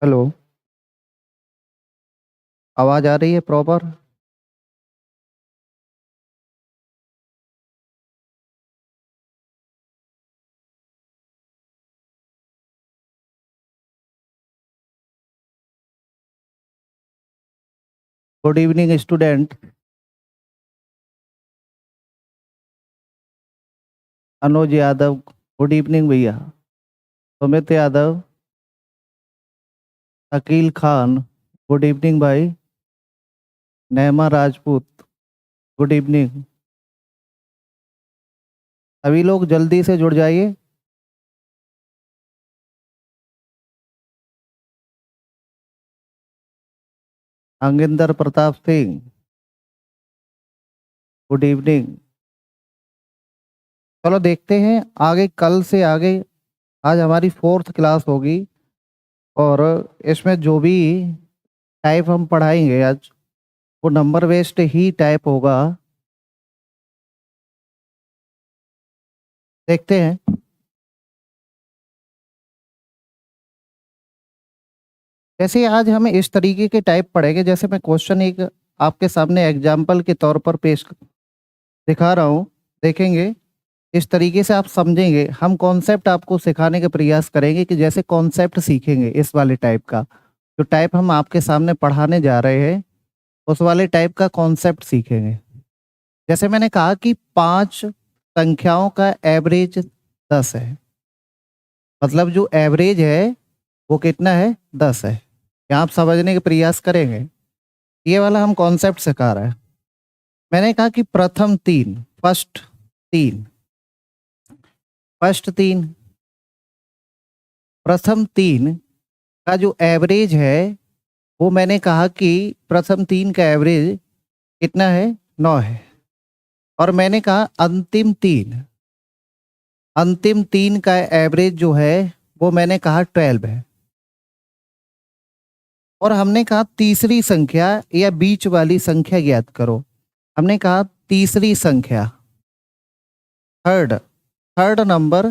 Hello, आवाज़ आ रही है proper? Good evening student. Anuj Yadav, good evening भैया। सुमित यादव, अकील खान, गुड इवनिंग भाई। Naima Rajput, good evening. सभी लोग जल्दी से जुड़ जाइए। Angindar Pratap Singh, good evening. चलो देखते हैं आगे, कल से आगे आज हमारी फोर्थ क्लास होगी और इसमें जो भी टाइप हम पढ़ाएंगे आज वो नंबर बेस्ड ही टाइप होगा। देखते हैं। जैसे आज हम इस तरीके के टाइप पढ़ेंगे, जैसे मैं क्वेश्चन एक आपके सामने एग्जाम्पल के तौर पर पेश दिखा रहा हूँ, देखेंगे इस तरीके से आप समझेंगे। हम कॉन्सेप्ट आपको सिखाने का प्रयास करेंगे कि जैसे कॉन्सेप्ट सीखेंगे इस वाले टाइप का, जो टाइप हम आपके सामने पढ़ाने जा रहे हैं उस वाले टाइप का कॉन्सेप्ट सीखेंगे। जैसे मैंने कहा कि 5 संख्याओं का एवरेज 10 है, मतलब जो एवरेज है वो कितना है, 10 है। क्या आप समझने के प्रयास करेंगे? ये वाला हम कॉन्सेप्ट सिखा रहे हैं। मैंने कहा कि प्रथम 3, तीन फर्स्ट तीन प्रथम 3 का जो एवरेज है वो मैंने कहा कि प्रथम 3 का एवरेज कितना है, 9 है। और मैंने कहा अंतिम तीन का एवरेज जो है वो मैंने कहा 12 है। और हमने कहा तीसरी संख्या या बीच वाली संख्या ज्ञात करो। हमने कहा तीसरी संख्या, थर्ड थर्ड नंबर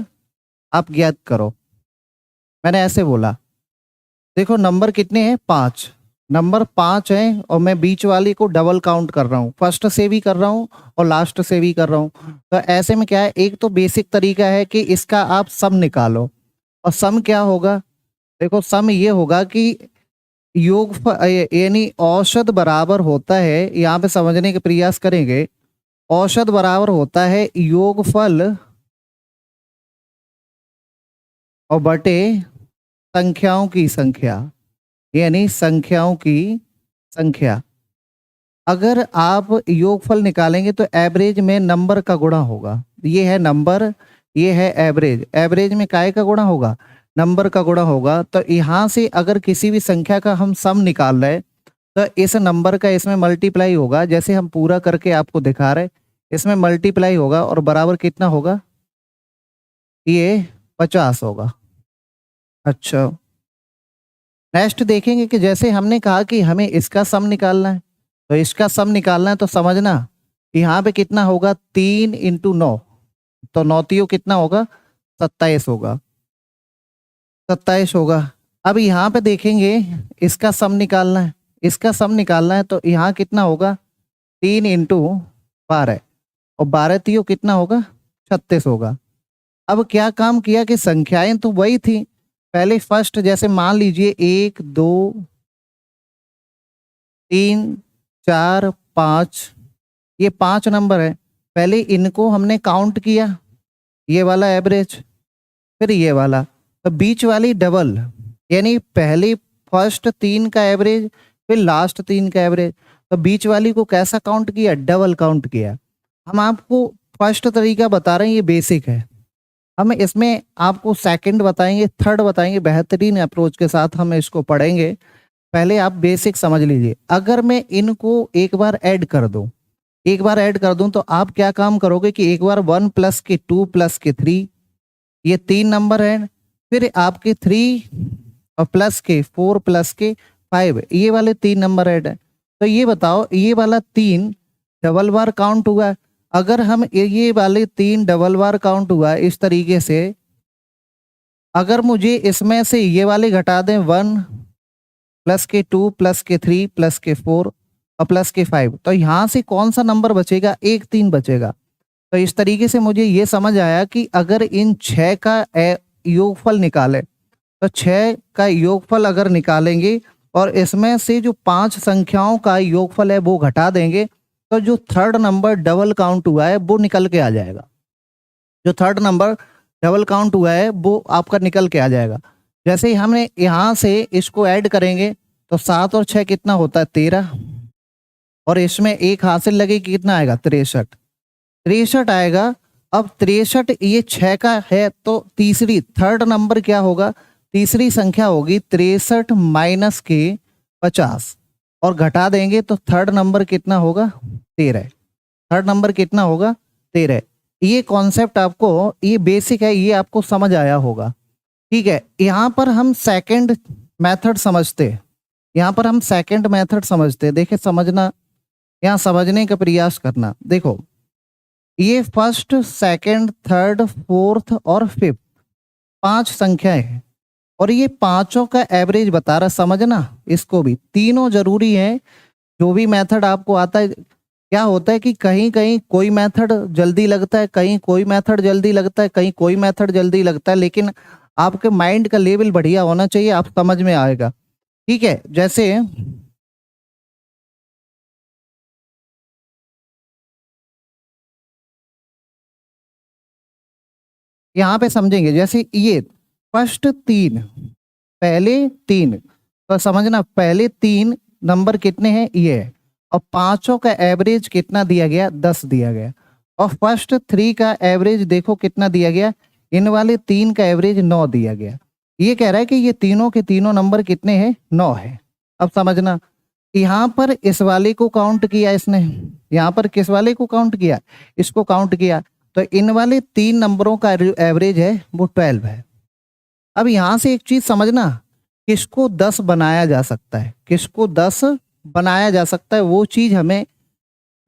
आप ज्ञात करो। मैंने ऐसे बोला, देखो नंबर कितने हैं, 5 नंबर 5 है और मैं बीच वाली को डबल काउंट कर रहा हूँ, फर्स्ट से भी कर रहा हूँ और लास्ट से भी कर रहा हूँ। तो ऐसे में क्या है, एक तो बेसिक तरीका है कि इसका आप सम निकालो। और सम क्या होगा, देखो सम ये होगा कि योग यानी औसत बराबर होता है, यहाँ पे समझने के प्रयास करेंगे। औसत बराबर होता है योगफल और बटे संख्याओं की संख्या, यानी संख्याओं की संख्या। अगर आप योगफल निकालेंगे तो एवरेज में नंबर का गुणा होगा। ये है नंबर, ये है एवरेज। एवरेज में काय का गुणा होगा, नंबर का गुणा होगा। तो यहाँ से अगर किसी भी संख्या का हम सम निकाल रहे हैं तो इस नंबर का इसमें मल्टीप्लाई होगा। जैसे हम पूरा करके आपको दिखा रहे, इसमें मल्टीप्लाई होगा और बराबर कितना होगा, ये 50 होगा। अच्छा, नेक्स्ट देखेंगे कि जैसे हमने कहा कि हमें इसका सम निकालना है, तो इसका सम निकालना है तो समझना यहाँ पे कितना होगा, 3 × 9, तो 9 कितना होगा, 27 होगा, 27 होगा। अब यहाँ पे देखेंगे इसका सम निकालना है, इसका सम निकालना है तो यहाँ कितना होगा, 3 × 12 और 12 कितना होगा, 36 होगा। अब क्या काम किया कि संख्याएं तो वही थी, पहले फर्स्ट जैसे मान लीजिए 1 2 3 4 5, ये 5 नंबर है। पहले इनको हमने काउंट किया, ये वाला एवरेज, फिर ये वाला, तो बीच वाली डबल, यानी पहले फर्स्ट 3 का एवरेज फिर लास्ट 3 का एवरेज। तो बीच वाली को कैसा काउंट किया, डबल काउंट किया। हम आपको फर्स्ट तरीका बता रहे हैं, ये बेसिक है। हम इसमें आपको सेकंड बताएंगे, थर्ड बताएंगे, बेहतरीन अप्रोच के साथ हम इसको पढ़ेंगे। पहले आप बेसिक समझ लीजिए। अगर मैं इनको एक बार ऐड कर दूं, एक बार ऐड कर दूं तो आप क्या काम करोगे कि एक बार 1 + के 2 + के 3, ये 3 नंबर है, फिर आपके 3 और प्लस के 4 + के 5, ये वाले 3 नंबर ऐड है। तो ये बताओ ये वाला 3 डबल बार काउंट हुआ। अगर हम ये वाले 3 डबल बार काउंट हुआ इस तरीके से, अगर मुझे इसमें से ये वाले घटा दें 1 प्लस के 2 प्लस के 3 प्लस के 4 और प्लस के 5। तो यहाँ से कौन सा नंबर बचेगा? 1 3 बचेगा। तो इस तरीके से मुझे ये समझ आया कि अगर इन 6 का योगफल निकाले तो 6 का योगफल अगर निकालेंगे और इसमें से जो 5 संख्याओं का योगफल है वो घटा देंगे तो जो थर्ड नंबर डबल काउंट हुआ है वो निकल के आ जाएगा। जो थर्ड नंबर डबल काउंट हुआ है वो आपका निकल के आ जाएगा। जैसे ही हमने यहाँ से इसको ऐड करेंगे तो 7 और 6 कितना होता है? 13। और इसमें एक हासिल लगे कि कितना आएगा? 63। 63 आएगा। अब 63 ये 6 का है तो तीसरी थर्ड नंबर क्या होगा? तीसरी संख्या होगी 63 माइनस के 50 और घटा देंगे तो थर्ड नंबर कितना होगा? 13। थर्ड नंबर कितना होगा? 13। ये कॉन्सेप्ट आपको, ये बेसिक है, ये आपको समझ आया होगा। ठीक है, यहाँ पर हम सेकंड मेथड समझते हैं। यहाँ पर हम सेकंड मेथड समझते हैं। देखिए समझना, यहाँ समझने का प्रयास करना। देखो ये फर्स्ट, सेकंड, थर्ड, फोर्थ और फिफ्थ 5 संख्याएं हैं और ये पांचों का एवरेज बता रहा। समझना इसको भी, तीनों जरूरी है। जो भी मेथड आपको आता है, क्या होता है कि कहीं कहीं कोई मेथड जल्दी लगता है, कहीं कोई मेथड जल्दी लगता है, कहीं कोई मेथड जल्दी लगता है, लेकिन आपके माइंड का लेवल बढ़िया होना चाहिए, आप समझ में आएगा। ठीक है, जैसे यहाँ पे समझेंगे, जैसे ये फर्स्ट 3, पहले 3, तो समझना पहले 3 नंबर कितने हैं? ये है। और पांचों का एवरेज कितना दिया गया? 10 दिया गया। और फर्स्ट 3 का एवरेज देखो कितना दिया गया? इन वाले 3 का एवरेज 9 दिया गया। ये कह रहा है कि ये तीनों के तीनों नंबर कितने हैं? 9 है। अब समझना, यहाँ पर इस वाले को काउंट किया इसने, यहाँ पर किस वाले को काउंट किया? इसको काउंट किया। तो इन वाले 3 नंबरों का एवरेज है वो 12 है। अब यहाँ से एक चीज समझना, किसको 10 बनाया जा सकता है? किसको 10 बनाया जा सकता है वो चीज हमें,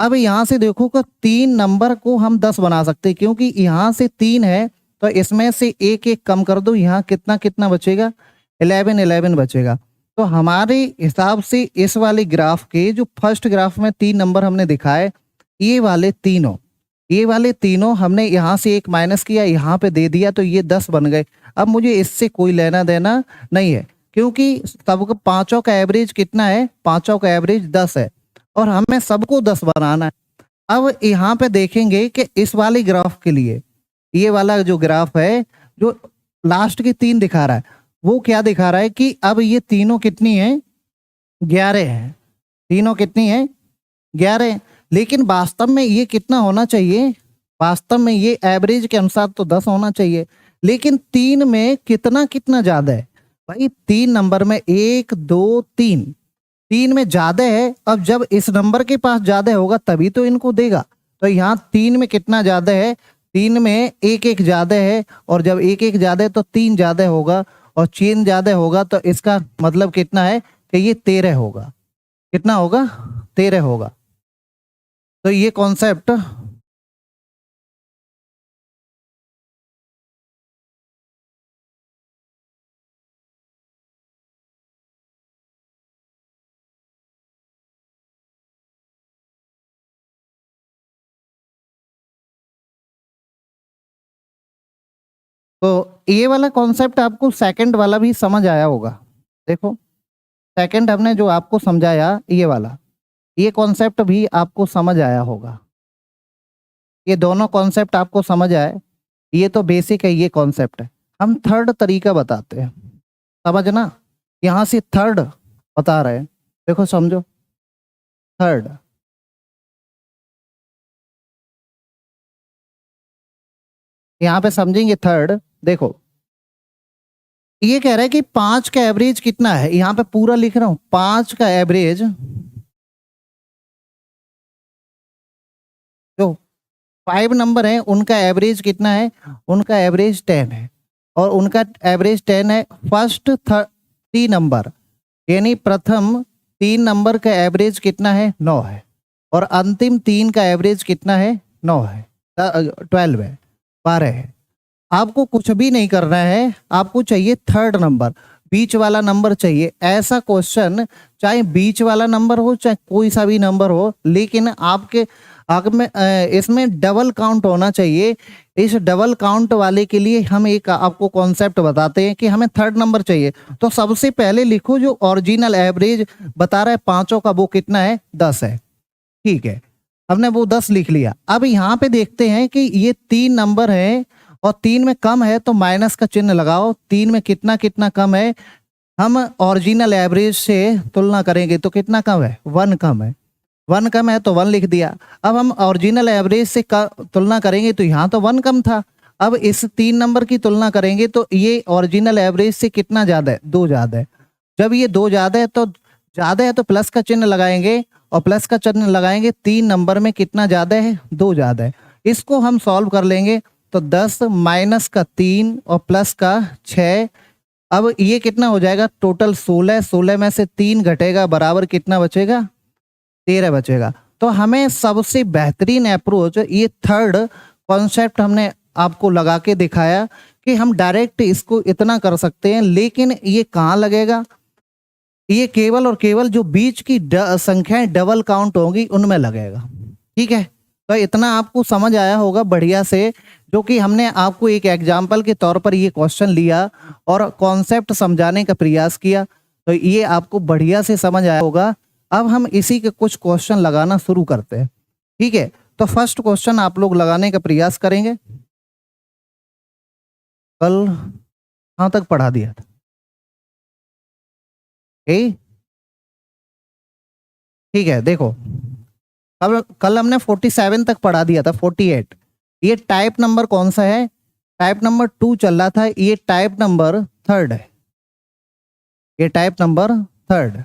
अब यहाँ से देखो कि 3 नंबर को हम 10 बना सकते हैं, क्योंकि यहाँ से 3 है तो इसमें से एक एक कम कर दो, यहाँ कितना कितना बचेगा? 11 11 बचेगा। तो हमारे हिसाब से इस वाले ग्राफ के, जो फर्स्ट ग्राफ में 3 नंबर हमने दिखाए, ये वाले तीनों हमने यहाँ से एक माइनस किया, यहाँ पे दे दिया, तो ये 10 बन गए। अब मुझे इससे कोई लेना देना नहीं है, क्योंकि सबको पांचों का एवरेज कितना है? पांचों का एवरेज 10 है और हमें सबको 10 बनाना है। अब यहाँ पे देखेंगे कि इस वाले ग्राफ के लिए, ये वाला जो ग्राफ है जो लास्ट की 3 दिखा रहा है, वो क्या दिखा रहा है कि अब ये तीनों कितनी है? 11 है। तीनों कितनी है? 11। लेकिन वास्तव में ये कितना होना चाहिए? वास्तव में ये एवरेज के अनुसार तो 10 होना चाहिए, लेकिन 3 में कितना कितना ज्यादा है भाई? 3 नंबर में 1 2 3, 3 में ज्यादा है। अब जब इस नंबर के पास ज्यादा होगा तभी तो इनको देगा। तो यहाँ 3 में कितना ज्यादा है? 3 में 1 1 ज्यादा है, और जब 1 1 ज्यादा है तो 3 ज्यादा होगा, और 3 ज्यादा होगा तो इसका मतलब कितना है कि ये 13 होगा। कितना होगा? 13 होगा। तो ये कॉन्सेप्ट, तो ये वाला कॉन्सेप्ट आपको सेकंड वाला भी समझ आया होगा। देखो सेकंड हमने जो आपको समझाया, ये वाला, ये कॉन्सेप्ट भी आपको समझ आया होगा। ये दोनों कॉन्सेप्ट आपको समझ आए, ये तो बेसिक है, ये कॉन्सेप्ट है। हम थर्ड तरीका बताते हैं, समझना। यहाँ से थर्ड बता रहे हैं, देखो समझो। थर्ड, यहाँ पे समझेंगे थर्ड। देखो ये कह रहा है कि 5 का एवरेज कितना है, यहाँ पे पूरा लिख रहा हूं। 5 का एवरेज, जो 5 नंबर है उनका एवरेज कितना है? उनका एवरेज 10 है, और उनका एवरेज 10 है। फर्स्ट 3 नंबर, यानी प्रथम 3 नंबर का एवरेज कितना है? 9 है, और अंतिम 3 का एवरेज कितना है? 9 है, 12 है, 12 है। आपको कुछ भी नहीं करना है, आपको चाहिए थर्ड नंबर। बीच वाला नंबर चाहिए। ऐसा क्वेश्चन चाहे बीच वाला नंबर हो चाहे कोई सा भी नंबर हो, लेकिन आपके आग में इसमें डबल काउंट होना चाहिए। इस डबल काउंट वाले के लिए हम एक आपको कॉन्सेप्ट बताते हैं कि हमें थर्ड नंबर चाहिए। तो सबसे पहले लिखो जो ओरिजिनल एवरेज बता रहा है पांचों का, वो कितना है, 10 है। ठीक है, हमने वो 10 लिख लिया। अब यहाँ पे देखते हैं कि ये 3 नंबर है और 3 में कम है तो माइनस का चिन्ह लगाओ। 3 में कितना कितना कम है, हम ओरिजिनल एवरेज से तुलना करेंगे तो कितना कम है, 1 कम है। 1 कम है तो 1 लिख दिया। अब हम ओरिजिनल एवरेज से तुलना करेंगे तो यहाँ तो 1 कम था। अब इस 3 नंबर की तुलना करेंगे तो ये ओरिजिनल एवरेज से कितना ज्यादा है, 2 ज्यादा है। जब ये 2 ज्यादा है तो प्लस का चिन्ह लगाएंगे, और प्लस का चिन्ह लगाएंगे 3 नंबर में कितना ज्यादा है, 2 ज्यादा है। इसको हम सॉल्व कर लेंगे तो 10 माइनस का 3 और प्लस का 6। अब ये कितना हो जाएगा, टोटल 16। 16 में से 3 घटेगा बराबर कितना बचेगा, 13 बचेगा। तो हमें सबसे बेहतरीन अप्रोच ये थर्ड कॉन्सेप्ट हमने आपको लगा के दिखाया कि हम डायरेक्ट इसको इतना कर सकते हैं, लेकिन ये कहाँ लगेगा, ये केवल और केवल जो बीच की संख्याएं डबल काउंट होंगी उनमें लगेगा। ठीक है, तो इतना आपको समझ आया होगा बढ़िया से, जो कि हमने आपको एक एग्जाम्पल के तौर पर ये क्वेश्चन लिया और कॉन्सेप्ट समझाने का प्रयास किया, तो ये आपको बढ़िया से समझ आया होगा। अब हम इसी के कुछ क्वेश्चन लगाना शुरू करते हैं। ठीक है, तो फर्स्ट क्वेश्चन आप लोग लगाने का प्रयास करेंगे। कल कहाँ तक पढ़ा दिया था, ठीक है, देखो कल हमने 47 तक पढ़ा दिया था, 48। ये टाइप नंबर कौन सा है, टाइप नंबर 2 चल रहा था, ये टाइप नंबर 3 है। ये टाइप नंबर 3,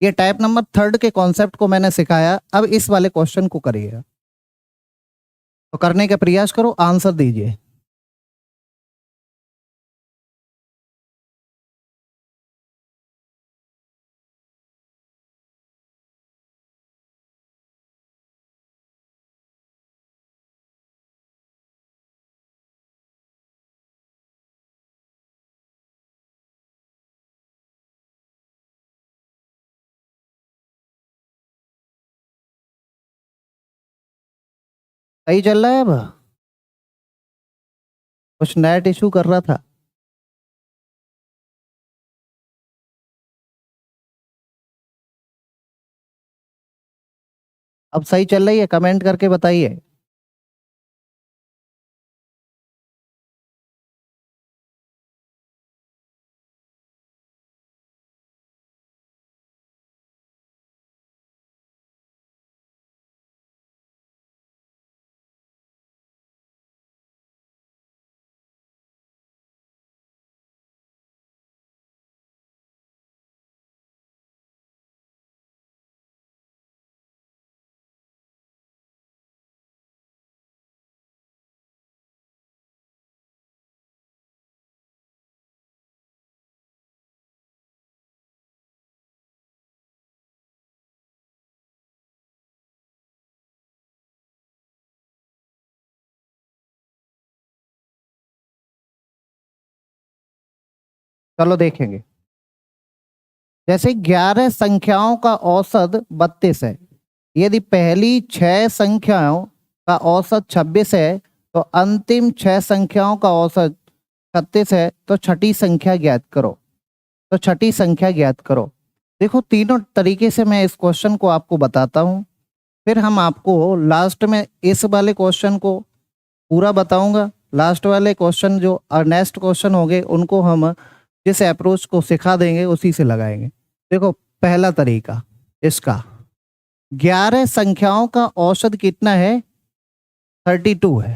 ये टाइप नंबर 3 के कॉन्सेप्ट को मैंने सिखाया। अब इस वाले क्वेश्चन को करिएगा, तो करने का प्रयास करो, आंसर दीजिए। सही चल रहा है, अब कुछ नेट इशू कर रहा था। अब सही चल रही है, कमेंट करके बताइए। चलो देखेंगे, जैसे 11 संख्याओं का औसत 32 है, यदि पहली 6 संख्याओं का औसत 26 है तो अंतिम 6 संख्याओं का औसत 36 है, तो छठी संख्या ज्ञात करो। तो छठी संख्या ज्ञात करो। देखो तीनों तरीके से मैं इस क्वेश्चन को आपको बताता हूँ, फिर हम आपको लास्ट में इस वाले क्वेश्चन को पूरा बताऊंगा। लास्ट वाले क्वेश्चन जो नेक्स्ट क्वेश्चन होंगे उनको हम जिस अप्रोच को सिखा देंगे उसी से लगाएंगे। देखो पहला तरीका इसका, 11 संख्याओं का औसत कितना है, 32 है।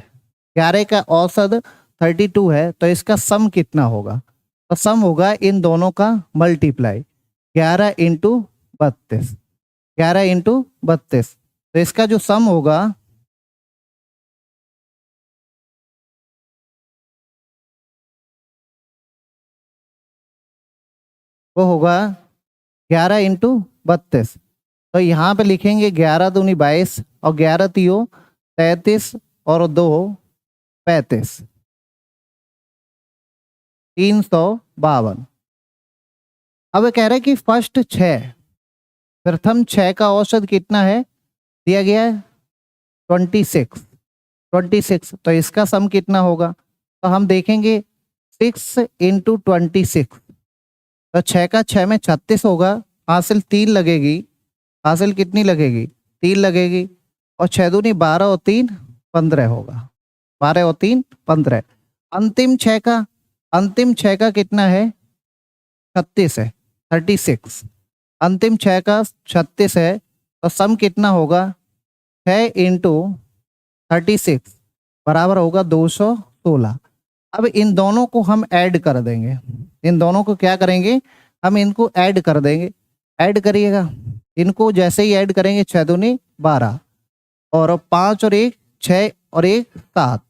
11 का औसत 32 है, तो इसका सम कितना होगा, तो सम होगा इन दोनों का मल्टीप्लाई, 11 इंटू 32। 11 इंटू 32, तो इसका जो सम होगा वो होगा 11 इंटू 32। तो यहाँ पे लिखेंगे 11 दूनी 22 और 11 तियो 33 और 2 35, 352। अब कह रहा है कि फर्स्ट 6, प्रथम 6 का औसत कितना है, दिया गया है 26, तो इसका सम कितना होगा, तो हम देखेंगे 6 इंटू 26, तो 6 का 6 में 36 होगा, हासिल 3 लगेगी, हासिल कितनी लगेगी, 3 लगेगी, और 6 दूनी 12 और 3 15 होगा, 12 और 3 15। अंतिम 6 का कितना है, 36 है, 36, अंतिम 6 का 36 है, तो सम कितना होगा, 6 इंटू 36 बराबर होगा 216। अब इन दोनों को हम ऐड कर देंगे, इन दोनों को क्या करेंगे, हम इनको ऐड कर देंगे, ऐड करिएगा, इनको जैसे ही ऐड करेंगे 6 दूनी 12 और 5 और 1 6 और 1 7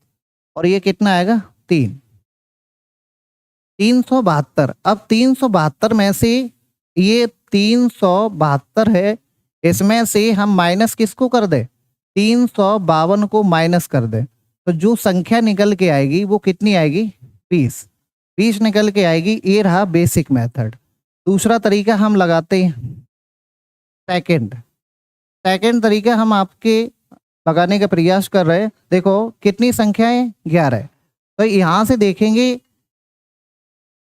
और ये कितना आएगा 372। अब 372 में से ये 372 है, इसमें से हम माइनस किसको कर दे, 352 को माइनस कर दे, तो जो संख्या निकल के आएगी वो कितनी आएगी, 20 निकल के आएगी। ये रहा बेसिक मेथड। दूसरा तरीका हम लगाते हैं, सेकंड तरीका हम आपके लगाने का प्रयास कर रहे हैं। देखो कितनी संख्याएं, 11, तो यहाँ से देखेंगे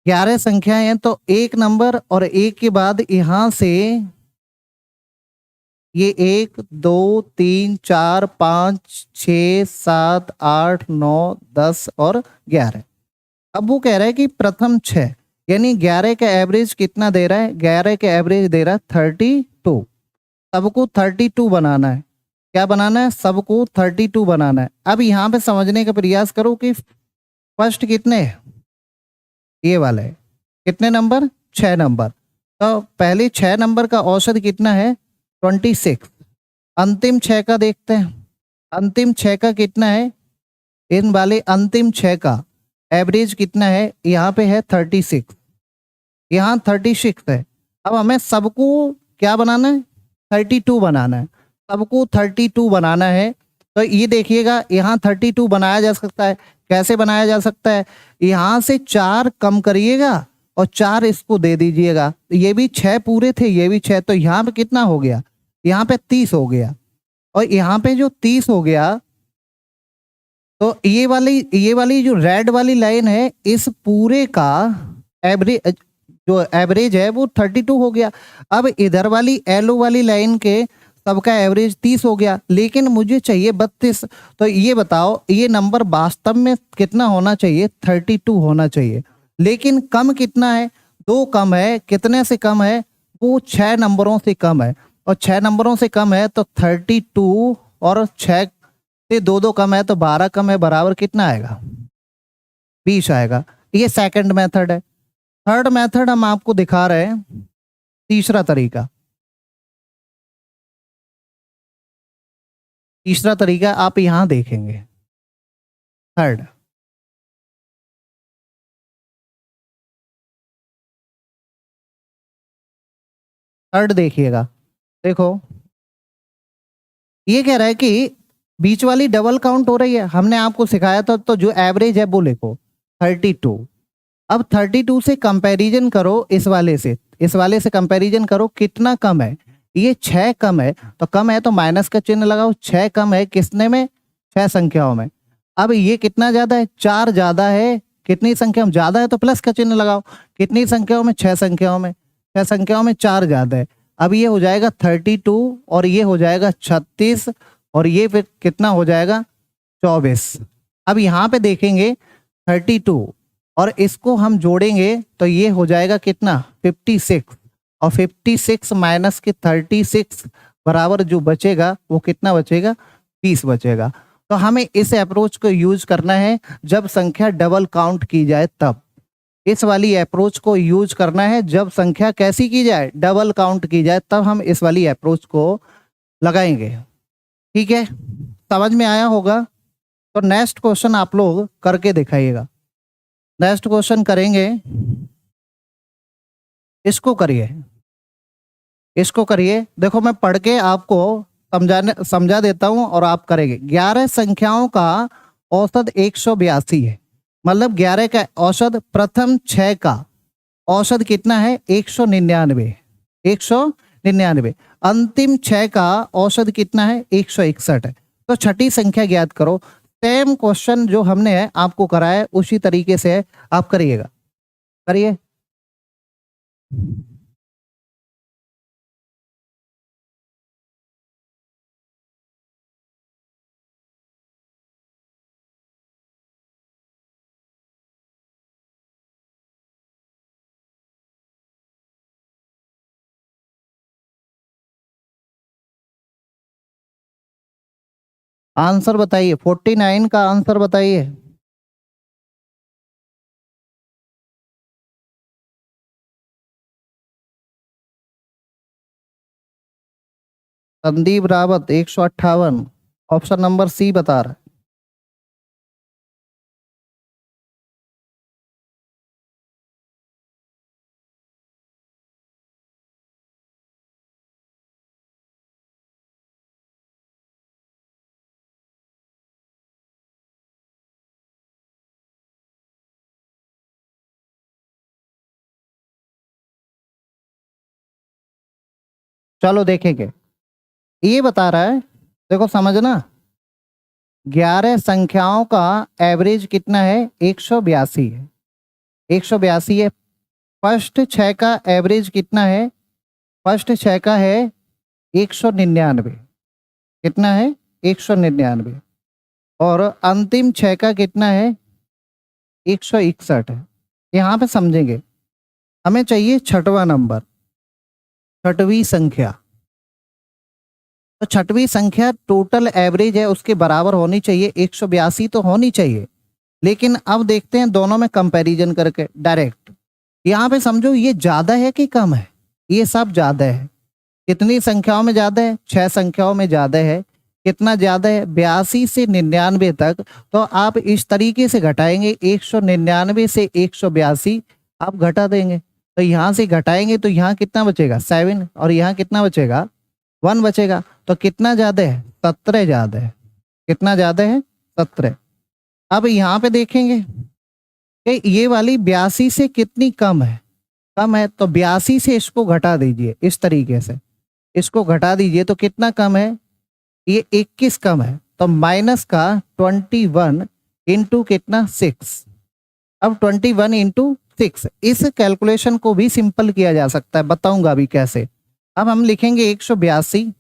11 संख्याएं हैं, तो एक नंबर और एक के बाद यहाँ से ये 1 2 3 4 5 6 7 8 9 10 और 11। अब वो कह रहा है कि प्रथम 6 यानी 11 का एवरेज कितना दे रहा है, 11 का एवरेज दे रहा है 32। सबको 32 बनाना है, क्या बनाना है, सबको 32 बनाना है। अब यहाँ पे समझने का प्रयास करो कि फर्स्ट कितने है, ये वाला है, कितने नंबर, 6 नंबर, तो पहले 6 नंबर का औसत कितना है 26। अंतिम 6 का देखते हैं, अंतिम 6 का कितना है, इन वाले अंतिम 6 का एवरेज कितना है, यहाँ पे है 36, यहाँ 36 है। अब हमें सबको क्या बनाना है, 32 बनाना है, सबको 32 बनाना है। तो ये देखिएगा यहाँ 32 बनाया जा सकता है, कैसे बनाया जा सकता है, यहाँ से 4 कम करिएगा और 4 इसको दे दीजिएगा, ये भी 6 पूरे थे, ये भी 6, तो यहाँ पे कितना हो गया, यहाँ पे 30 हो गया, और यहाँ पे जो 30 हो गया, तो ये वाली जो रेड वाली लाइन है, इस पूरे का एवरेज, जो एवरेज है वो 32 हो गया। अब इधर वाली येलो वाली लाइन के सबका एवरेज 30 हो गया, लेकिन मुझे चाहिए 32। तो ये बताओ ये नंबर वास्तव में कितना होना चाहिए, 32 होना चाहिए, लेकिन कम कितना है, 2 कम है। कितने से कम है, वो 6 नंबरों से कम है, और 6 नंबरों से कम है तो 32 और 6 से 2 कम है तो 12 कम है, बराबर कितना आएगा, 20 आएगा। ये सेकंड मेथड है। थर्ड मेथड हम आपको दिखा रहे हैं, तीसरा तरीका आप यहां देखेंगे। थर्ड देखिएगा, देखो ये कह रहा है कि बीच वाली डबल काउंट हो रही है, हमने आपको सिखाया था, तो जो एवरेज है वो लिखो 32। अब 32 से कंपैरिजन करो इस वाले से कंपैरिजन करो, कितना कम है, ये 6 कम है, तो कम है तो माइनस का चिन्ह लगाओ, 6 कम है किसने में, 6 संख्याओं में। अब ये कितना ज्यादा है, 4 ज्यादा है, कितनी संख्या में ज्यादा है तो प्लस का चिन्ह लगाओ, कितनी संख्याओं में, 6 संख्याओं में, 6 संख्याओं में 4 ज्यादा है। अब ये हो जाएगा 32 और ये हो जाएगा 36 और ये फिर कितना हो जाएगा 24। अब यहाँ पे देखेंगे 32 और इसको हम जोड़ेंगे तो ये हो जाएगा कितना 56, और 56 माइनस के 36 बराबर जो बचेगा वो कितना बचेगा, 20 बचेगा। तो हमें इस अप्रोच को यूज करना है जब संख्या डबल काउंट की जाए, तब इस वाली अप्रोच को यूज करना है जब संख्या कैसी की जाए, डबल काउंट की जाए, तब हम इस वाली अप्रोच को लगाएंगे। ठीक है, समझ में आया होगा। तो नेक्स्ट क्वेश्चन आप लोग करके दिखाइएगा। नेक्स्ट क्वेश्चन करेंगे, इसको करिए। देखो मैं पढ़ के आपको समझा देता हूं और आप करेंगे। 11 संख्याओं का औसत 182 है, मतलब 11 का औसत प्रथम 6 का औसत कितना है 199, 199। अंतिम 6 का औसत कितना है 161 है। तो छठी संख्या ज्ञात करो। सेम क्वेश्चन जो हमने आपको कराया है उसी तरीके से आप करिएगा। करिए। आंसर बताइए, 49 का आंसर बताइए। Sandeep Rawat 158, option number C बता रहा है। चलो देखेंगे। ये बता रहा है, देखो समझना, 11 संख्याओं का एवरेज कितना है 182 है, 182 है। फर्स्ट 6 का एवरेज कितना है, फर्स्ट 6 का है 199, कितना है 199। और अंतिम 6 का कितना है 161 है। यहाँ पे समझेंगे, हमें चाहिए छठवां नंबर, छठवीं संख्या। तो छठवीं संख्या टोटल एवरेज है उसके बराबर होनी चाहिए, 182 तो होनी चाहिए। लेकिन अब देखते हैं दोनों में कंपैरिजन करके डायरेक्ट। यहाँ पे समझो ये ज्यादा है कि कम है, ये सब ज्यादा है। कितनी संख्याओं में ज्यादा है, 6 संख्याओं में ज्यादा है। कितना ज्यादा है 82 से 99 तक। तो आप इस तरीके से घटाएंगे, 199 से 182 आप घटा देंगे। तो यहाँ से घटाएंगे तो यहाँ कितना बचेगा 7, और यहाँ कितना बचेगा 1 बचेगा। तो कितना ज्यादा है 17 ज्यादा है। कितना ज्यादा है 17। अब यहाँ पे देखेंगे कि ये वाली 82 से कितनी कम है, कम है। तो 82 से इसको घटा दीजिए इस तरीके से, इसको घटा दीजिए तो कितना कम है, ये 21 कम है। तो माइनस का 21 इंटू कितना 6। अब 21 इंटू 6, इस कैलकुलेशन को भी सिंपल किया जा सकता है, बताऊंगा अभी कैसे। अब हम लिखेंगे 182,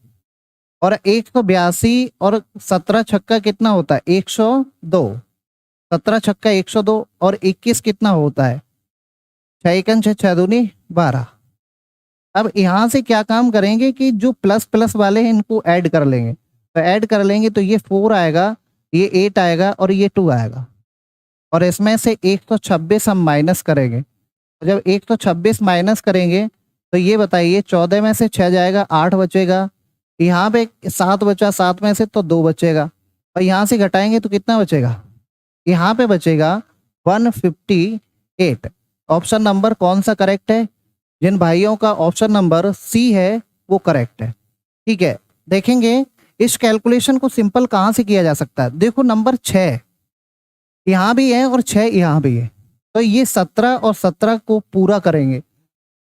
और 182 और 17 छक्का कितना होता है 102, 17 छक्का 102, और 21 कितना होता है 6 एकन 6 6 दूनी 12। अब यहाँ से क्या काम करेंगे कि जो प्लस प्लस वाले हैं इनको ऐड कर लेंगे। तो ऐड कर लेंगे तो ये 4 आएगा, ये 8 आएगा, और ये 2 आएगा। और इसमें से 126 हम माइनस करेंगे। तो जब 126 माइनस करेंगे तो ये बताइए 14 में से 6 जाएगा 8 बचेगा। यहाँ पे 7 बचा, 7 में से तो 2 बचेगा। और यहाँ से घटाएंगे तो कितना बचेगा, यहाँ पे बचेगा 158। ऑप्शन नंबर कौन सा करेक्ट है, जिन भाइयों का ऑप्शन नंबर सी है वो करेक्ट है। ठीक है, देखेंगे इस कैलकुलेशन को सिंपल कहाँ से किया जा सकता है। देखो नंबर 6 यहाँ भी है और 6 यहाँ भी है। तो ये 17 और 17 को पूरा करेंगे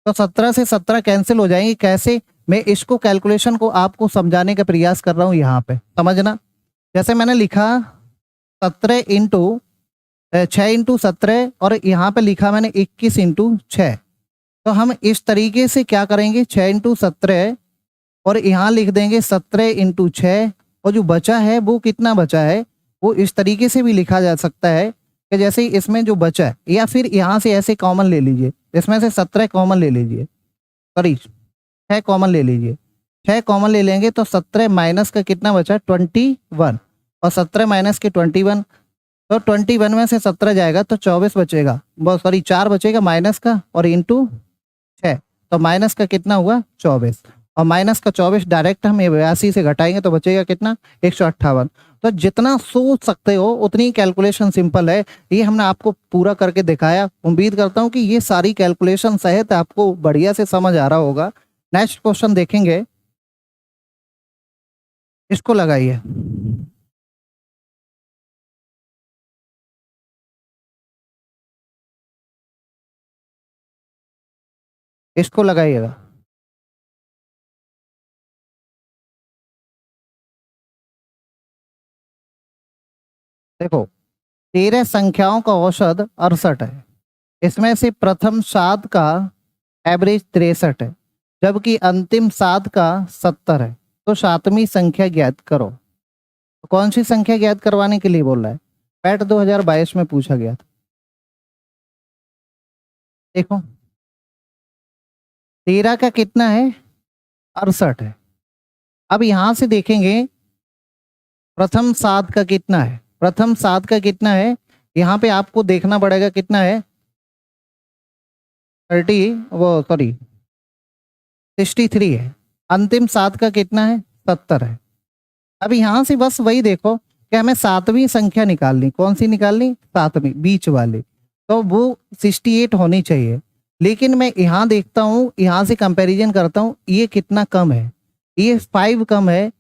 तो 17 से 17 कैंसिल हो जाएंगे। कैसे, मैं इसको कैलकुलेशन को आपको समझाने का प्रयास कर रहा हूँ। यहाँ पे समझना, जैसे मैंने लिखा 17 इंटू 6 इंटू 17, और यहाँ पे लिखा मैंने 21 इंटू 6। तो हम इस तरीके से क्या करेंगे 6 इंटू 17, और यहाँ लिख देंगे 17 इंटू 6। और जो बचा है वो कितना बचा है, वो इस तरीके से भी लिखा जा सकता है कि जैसे इसमें जो बचा है, या फिर यहाँ से ऐसे कॉमन ले लीजिए, इसमें से 17 कॉमन ले लीजिए, सॉरी 6 कॉमन ले लीजिए। 6 कॉमन ले लेंगे तो 17 माइनस का कितना बचा 21, और 17 माइनस के 21। तो 21 में से 17 जाएगा तो 24 बचेगा, बहुत सॉरी 4 बचेगा माइनस का, और इंटू 6। तो माइनस का कितना हुआ 24, और माइनस का 24 डायरेक्ट हम 82 से घटाएंगे तो बचेगा कितना 158। तो जितना सोच सकते हो उतनी कैलकुलेशन सिंपल है। ये हमने आपको पूरा करके दिखाया। उम्मीद करता हूँ कि ये सारी कैलकुलेशन सहित आपको बढ़िया से समझ आ रहा होगा। नेक्स्ट क्वेश्चन देखेंगे, इसको लगाइए। इसको लगाइएगा। देखो 13 संख्याओं का औसत 68 है। इसमें से प्रथम 7 का एवरेज 63 है, जबकि अंतिम 7 का 70 है। तो सातवीं संख्या ज्ञात करो। तो कौन सी संख्या ज्ञात करवाने के लिए बोल रहा है? पैट 2022 में पूछा गया था। देखो 13 का कितना है? 68 है। अब यहां से देखेंगे प्रथम 7 का कितना है। प्रथम 7 का कितना है? यहाँ पे आपको देखना पड़ेगा कितना है। 63 है। अंतिम 7 का कितना है? 70 है। अब यहाँ से बस वही देखो कि हमें सातवीं संख्या निकालनी। कौन सी निकालनी? सातवीं, बीच वाली। तो वो 68 होनी चाहिए। लेकिन मैं यहाँ देखता हूँ, यहाँ से कंपैरिजन करता हूँ, ये कितना कम है। ये 5 कम है।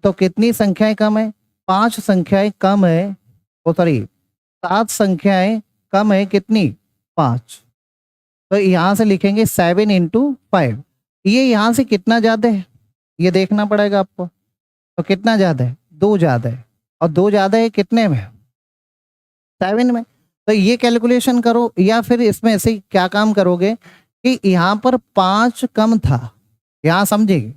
तो कितनी संख्याएं कम है? 5 संख्याएं कम है। ओ सॉरी, 7 संख्याएं कम है। कितनी? 5। तो यहाँ से लिखेंगे 7 इंटू 5। ये यहाँ से कितना ज्यादा है ये देखना पड़ेगा आपको। तो कितना ज्यादा है? 2 ज्यादा है। और 2 ज्यादा है कितने में? 7 में। तो ये कैलकुलेशन करो, या फिर इसमें से क्या काम करोगे कि यहाँ पर 5 कम था, यहाँ समझेंगे,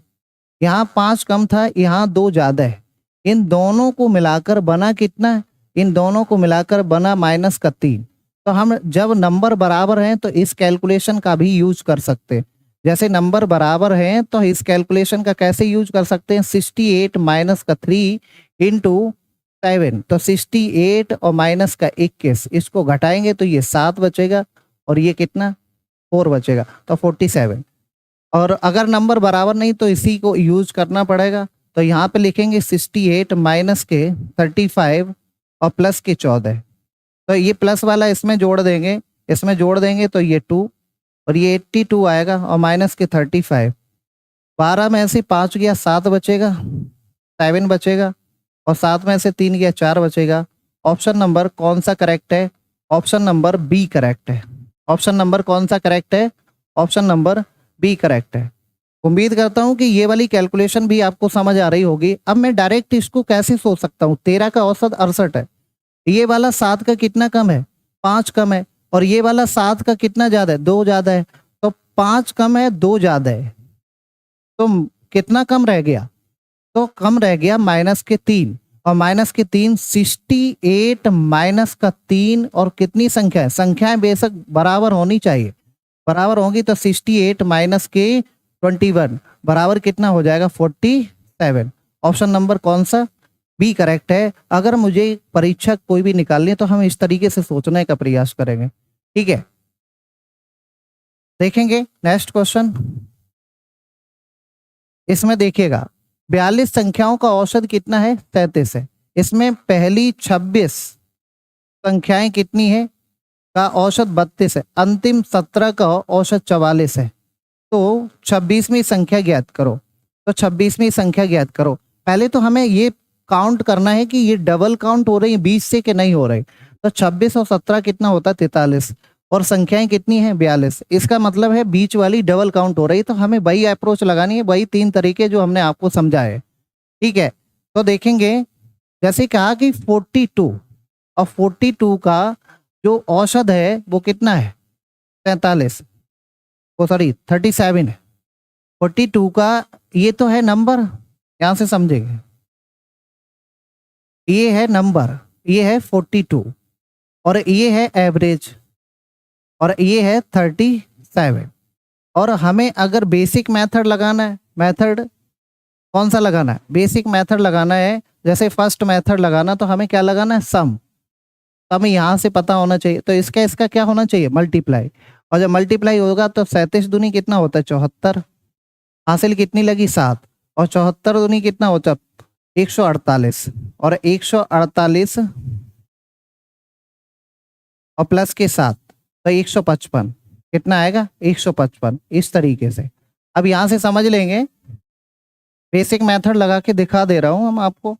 यहाँ 5 कम था, यहाँ 2 ज्यादा है। इन दोनों को मिलाकर बना कितना है? इन दोनों को मिलाकर बना -3। तो हम जब नंबर बराबर हैं तो इस कैलकुलेशन का भी यूज कर सकते हैं। जैसे नंबर बराबर हैं तो इस कैलकुलेशन का कैसे यूज कर सकते हैं? 68 - 3 इंटू 7। तो 68 और -21, इसको घटाएंगे तो ये 7 बचेगा, और ये कितना? 4 बचेगा। तो 47। और अगर नंबर बराबर नहीं तो इसी को यूज करना पड़ेगा। तो यहाँ पे लिखेंगे 68 माइनस के 35 और प्लस के 14। तो ये प्लस वाला इसमें जोड़ देंगे, इसमें जोड़ देंगे तो ये 2, और ये 82 आएगा, और माइनस के 35। 12 में से 5 गया 7 बचेगा, 7 बचेगा, और 7 में से 3 गया 4 बचेगा। ऑप्शन नंबर कौन सा करेक्ट है? ऑप्शन नंबर बी करेक्ट है। ऑप्शन नंबर कौन सा करेक्ट है? ऑप्शन नंबर बी करेक्ट है। उम्मीद करता हूं कि ये वाली कैलकुलेशन भी आपको समझ आ रही होगी। अब मैं डायरेक्ट इसको कैसे सोच सकता हूँ? 13 का औसत 68 है, ये वाला 7 का कितना कम है? 5 कम है, और ये वाला 7 का कितना ज्यादा है? 2 ज्यादा है। तो 5 कम है, 2 ज्यादा है, तो कितना कम रह गया? तो कम रह गया -3, और -3 68 -3। और कितनी संख्या है? संख्याएं बेशक बराबर होनी चाहिए, बराबर होगी तो 68 -21 बराबर कितना हो जाएगा? 47। ऑप्शन नंबर कौन सा? बी करेक्ट है। अगर मुझे परीक्षा कोई भी निकालनी है तो हम इस तरीके से सोचने का प्रयास करेंगे। ठीक है, देखेंगे नेक्स्ट क्वेश्चन। इसमें देखिएगा 42 संख्याओं का औसत कितना है? 33 है। इसमें पहली 26 संख्याएं कितनी है? का औसत 32 है। अंतिम 17 का औसत 44 है। तो 26वीं संख्या ज्ञात करो। तो 26वीं संख्या ज्ञात करो। पहले तो हमें ये काउंट करना है कि ये डबल काउंट हो रही है 20 से कि नहीं हो रही। तो 26 और 17 कितना होता है? 43। और संख्याएं कितनी है? 42। इसका मतलब है बीच वाली डबल काउंट हो रही है। तो हमें वही अप्रोच लगानी है, वही 3 तरीके जो हमने आपको समझाए। ठीक है, तो देखेंगे जैसे कहा कि 42, और 42 का जो औसत है वो कितना है? 43, वो सॉरी 37 है। 42 का ये तो है नंबर, यहाँ से समझेंगे, ये है नंबर, ये है 42, और ये है एवरेज, और ये है 37। और हमें अगर बेसिक मेथड लगाना है, मेथड कौन सा लगाना है? बेसिक मेथड लगाना है। जैसे फर्स्ट मेथड लगाना, तो हमें क्या लगाना है? सम। तो हमें यहाँ से पता होना चाहिए। तो इसका इसका क्या होना चाहिए? मल्टीप्लाई। और जब मल्टीप्लाई होगा तो 37 दूनी कितना होता है? 74। हासिल कितनी लगी? 7। और 74 दूनी कितना होता है? 148। और 148 और प्लस के 7 तो 155। कितना आएगा? 155। इस तरीके से अब यहाँ से समझ लेंगे। बेसिक मेथड लगा के दिखा दे रहा हूँ हम आपको,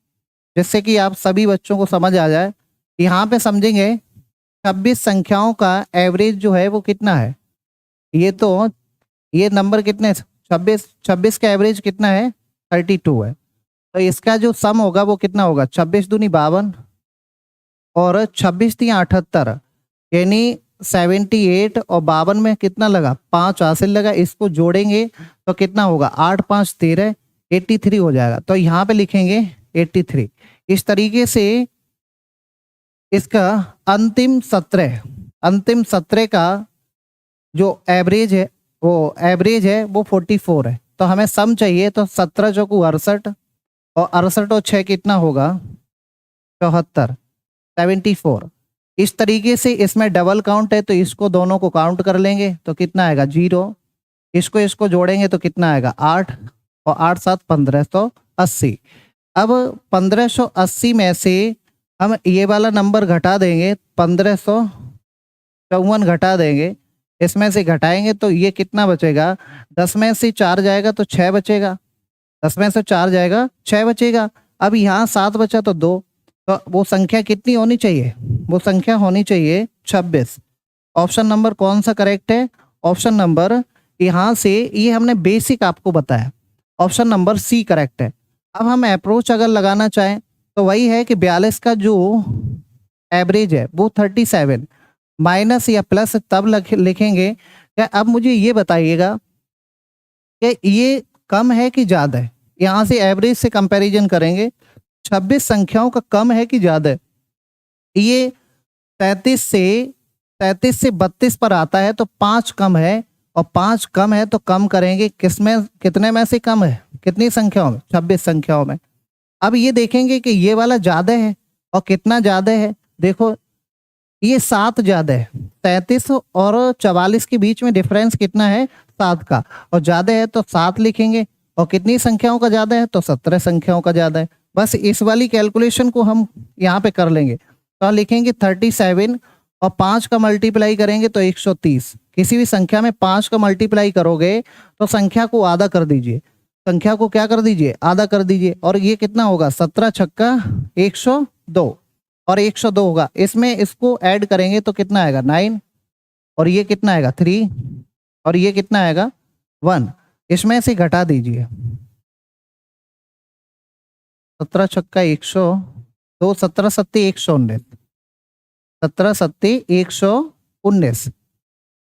जिससे कि आप सभी बच्चों को समझ आ जाए। यहाँ पे समझेंगे 26 संख्याओं का एवरेज जो है वो कितना है? ये तो ये नंबर कितने 26, 26 का एवरेज कितना है 32 है। तो इसका जो सम होगा वो कितना होगा 26 दूनी 52 और 26 3 78, यानी 78 और 52 में कितना लगा 5 हासिल लगा। इसको जोड़ेंगे तो कितना होगा 8 5 13, 83 हो जाएगा। तो यहाँ पे लिखेंगे 83। इस तरीके से इसका अंतिम 17 का जो एवरेज है वो 44 है। तो हमें सम चाहिए, तो 17 चौकू 68 और 68 और 6 कितना होगा 74, 74। इस तरीके से इसमें डबल काउंट है तो इसको दोनों को काउंट कर लेंगे तो कितना आएगा 0। इसको जोड़ेंगे तो कितना आएगा 8 और 8 7 1580। अब 1580 में से हम ये वाला नंबर घटा देंगे, 1554 घटा देंगे। इसमें से घटाएंगे तो ये कितना बचेगा 10 में से 4 जाएगा तो 6 बचेगा, 10 में से 4 जाएगा 6 बचेगा। अब यहाँ 7 बचा तो 2, तो वो संख्या कितनी होनी चाहिए, वो संख्या होनी चाहिए 26। ऑप्शन नंबर कौन सा करेक्ट है, ऑप्शन नंबर यहाँ से ये हमने बेसिक आपको बताया, ऑप्शन नंबर सी करेक्ट है। अब हम अप्रोच अगर लगाना चाहें तो वही है कि 42 का जो एवरेज है वो 37 माइनस या प्लस तब लिखेंगे क्या। अब मुझे ये बताइएगा कि ये कम है कि ज़्यादा है। यहाँ से एवरेज से कंपैरिजन करेंगे, 26 संख्याओं का कम है कि ज़्यादा है। ये 33 से 32 पर आता है तो 5 कम है, और 5 कम है तो कम करेंगे किसमें, कितने में से कम है, कितनी संख्याओं में 26 संख्याओं में। अब ये देखेंगे कि ये वाला ज़्यादा है और कितना ज़्यादा है, देखो ये 7 ज़्यादा है, 33 और 44 के बीच में डिफरेंस कितना है 7 का, और ज़्यादा है तो 7 लिखेंगे, और कितनी संख्याओं का ज़्यादा है तो 17 संख्याओं का ज़्यादा है। बस इस वाली कैलकुलेशन को हम यहाँ पे कर लेंगे, तो लिखेंगे 37 और 5 का मल्टीप्लाई करेंगे तो 130। किसी भी संख्या में 5 का मल्टीप्लाई करोगे तो संख्या को आधा कर दीजिए, संख्या को क्या कर दीजिए आधा कर दीजिए, और ये कितना होगा 17 छक्का 102 और 102 होगा। इसमें इसको ऐड करेंगे तो कितना आएगा 9, और ये कितना आएगा 3, और ये कितना आएगा 1। इसमें से घटा दीजिए 17 छक्का 102, 17 सत्ती 119, 17 सत्ती 119,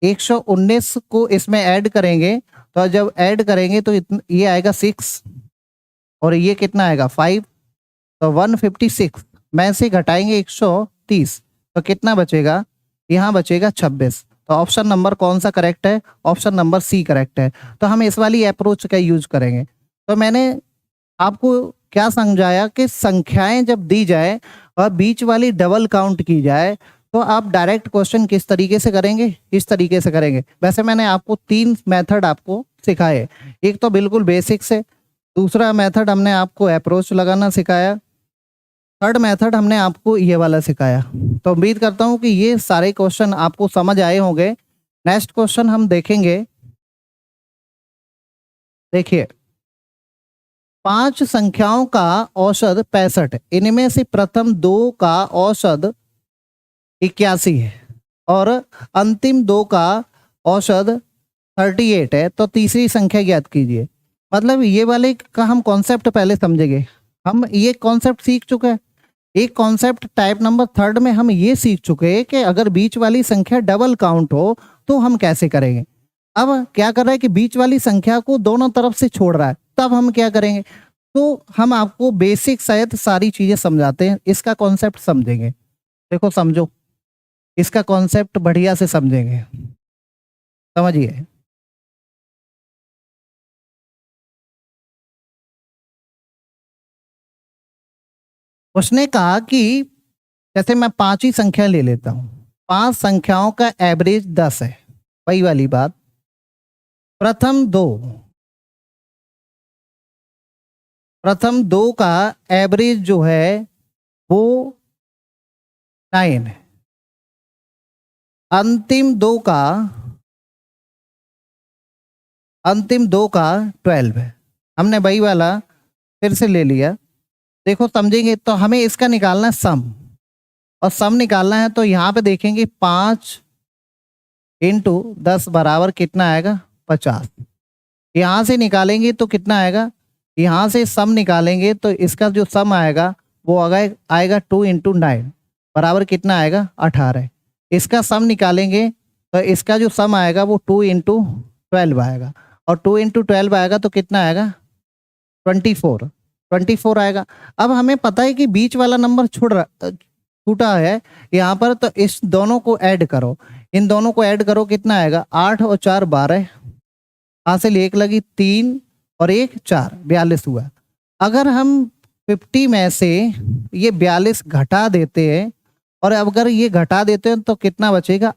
119 को इसमें ऐड करेंगे तो जब ऐड करेंगे तो ये आएगा 6 और ये कितना आएगा 5, तो 156 में से घटाएंगे 130 तो कितना बचेगा, यहाँ बचेगा 26। तो ऑप्शन नंबर कौन सा करेक्ट है, ऑप्शन नंबर सी करेक्ट है। तो हम इस वाली अप्रोच का यूज करेंगे। तो मैंने आपको क्या समझाया कि संख्याएं जब दी जाए और बीच वाली डबल काउंट की जाए तो आप डायरेक्ट क्वेश्चन किस तरीके से करेंगे, इस तरीके से करेंगे। वैसे मैंने आपको 3 मेथड आपको सिखाए, एक तो बिल्कुल बेसिक से, दूसरा मेथड हमने आपको अप्रोच लगाना सिखाया, थर्ड मेथड हमने आपको ये वाला सिखाया। तो उम्मीद करता हूँ कि ये सारे क्वेश्चन आपको समझ आए होंगे। नेक्स्ट क्वेश्चन हम देखेंगे, देखिए 5 संख्याओं का औसत 65, इनमें से प्रथम 2 का औसत 81 है और अंतिम 2 का औसत 38 है, तो तीसरी संख्या ज्ञात कीजिए। मतलब ये वाले का हम कॉन्सेप्ट पहले समझेंगे। हम ये कॉन्सेप्ट सीख चुके हैं, एक कॉन्सेप्ट टाइप नंबर 3 में हम ये सीख चुके हैं कि अगर बीच वाली संख्या डबल काउंट हो तो हम कैसे करेंगे। अब क्या कर रहा है कि बीच वाली संख्या को दोनों तरफ से छोड़ रहा है, तब हम क्या करेंगे। तो हम आपको बेसिक सहित सारी चीजें समझाते हैं, इसका कॉन्सेप्ट समझेंगे। देखो समझो, इसका कॉन्सेप्ट बढ़िया से समझेंगे, समझिए। उसने कहा कि जैसे मैं 5 ही संख्या ले लेता हूं, 5 संख्याओं का एवरेज 10 है, वही वाली बात। प्रथम दो का एवरेज जो है वो 9 है, अंतिम दो का 12 है। हमने वही वाला फिर से ले लिया। देखो समझेंगे तो हमें इसका निकालना है सम, और सम निकालना है तो यहाँ पे देखेंगे 5 × 10 बराबर कितना आएगा 50। यहाँ से निकालेंगे तो कितना आएगा, यहाँ से सम निकालेंगे तो इसका जो सम आएगा वो आएगा 2 × 9 बराबर कितना आएगा 18। इसका सम निकालेंगे तो इसका जो सम आएगा वो 2 × 12 आएगा, और 2 × 12 आएगा तो कितना आएगा 24 आएगा। अब हमें पता है कि बीच वाला नंबर छूटा है यहाँ पर, तो इस दोनों को ऐड करो, इन दोनों को ऐड करो, कितना आएगा 8 और 4 12, हासिल 1 लगी 3 और 1 4, 42 हुआ। अगर हम 50 में से ये 42 घटा देते हैं, और अगर ये घटा देते हैं तो कितना बचेगा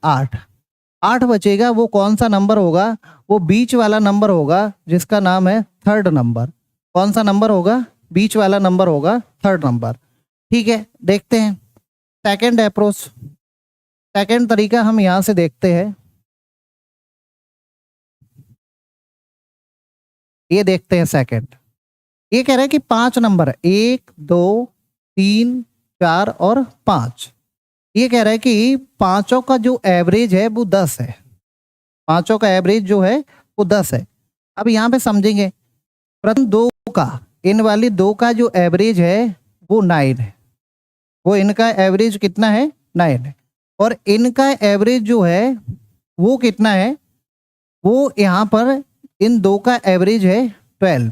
8 बचेगा। वो कौन सा नंबर होगा, वो बीच वाला नंबर होगा जिसका नाम है थर्ड नंबर। कौन सा नंबर होगा, बीच वाला नंबर होगा थर्ड नंबर। ठीक है, देखते हैं सेकंड अप्रोच, सेकंड तरीका हम यहां से देखते हैं। ये देखते हैं सेकंड, ये कह रहा है कि 5 नंबर है, 1 2 3 4 और 5। ये कह रहा है कि पांचों का जो एवरेज है वो 10 है, पांचों का एवरेज जो है वो 10 है। अब यहाँ पे समझेंगे, प्रथम दो का, इन वाली दो का जो एवरेज है वो 9 है, वो इनका एवरेज कितना है 9 है, और इनका एवरेज जो है वो कितना है, वो यहाँ पर इन दो का एवरेज है 12,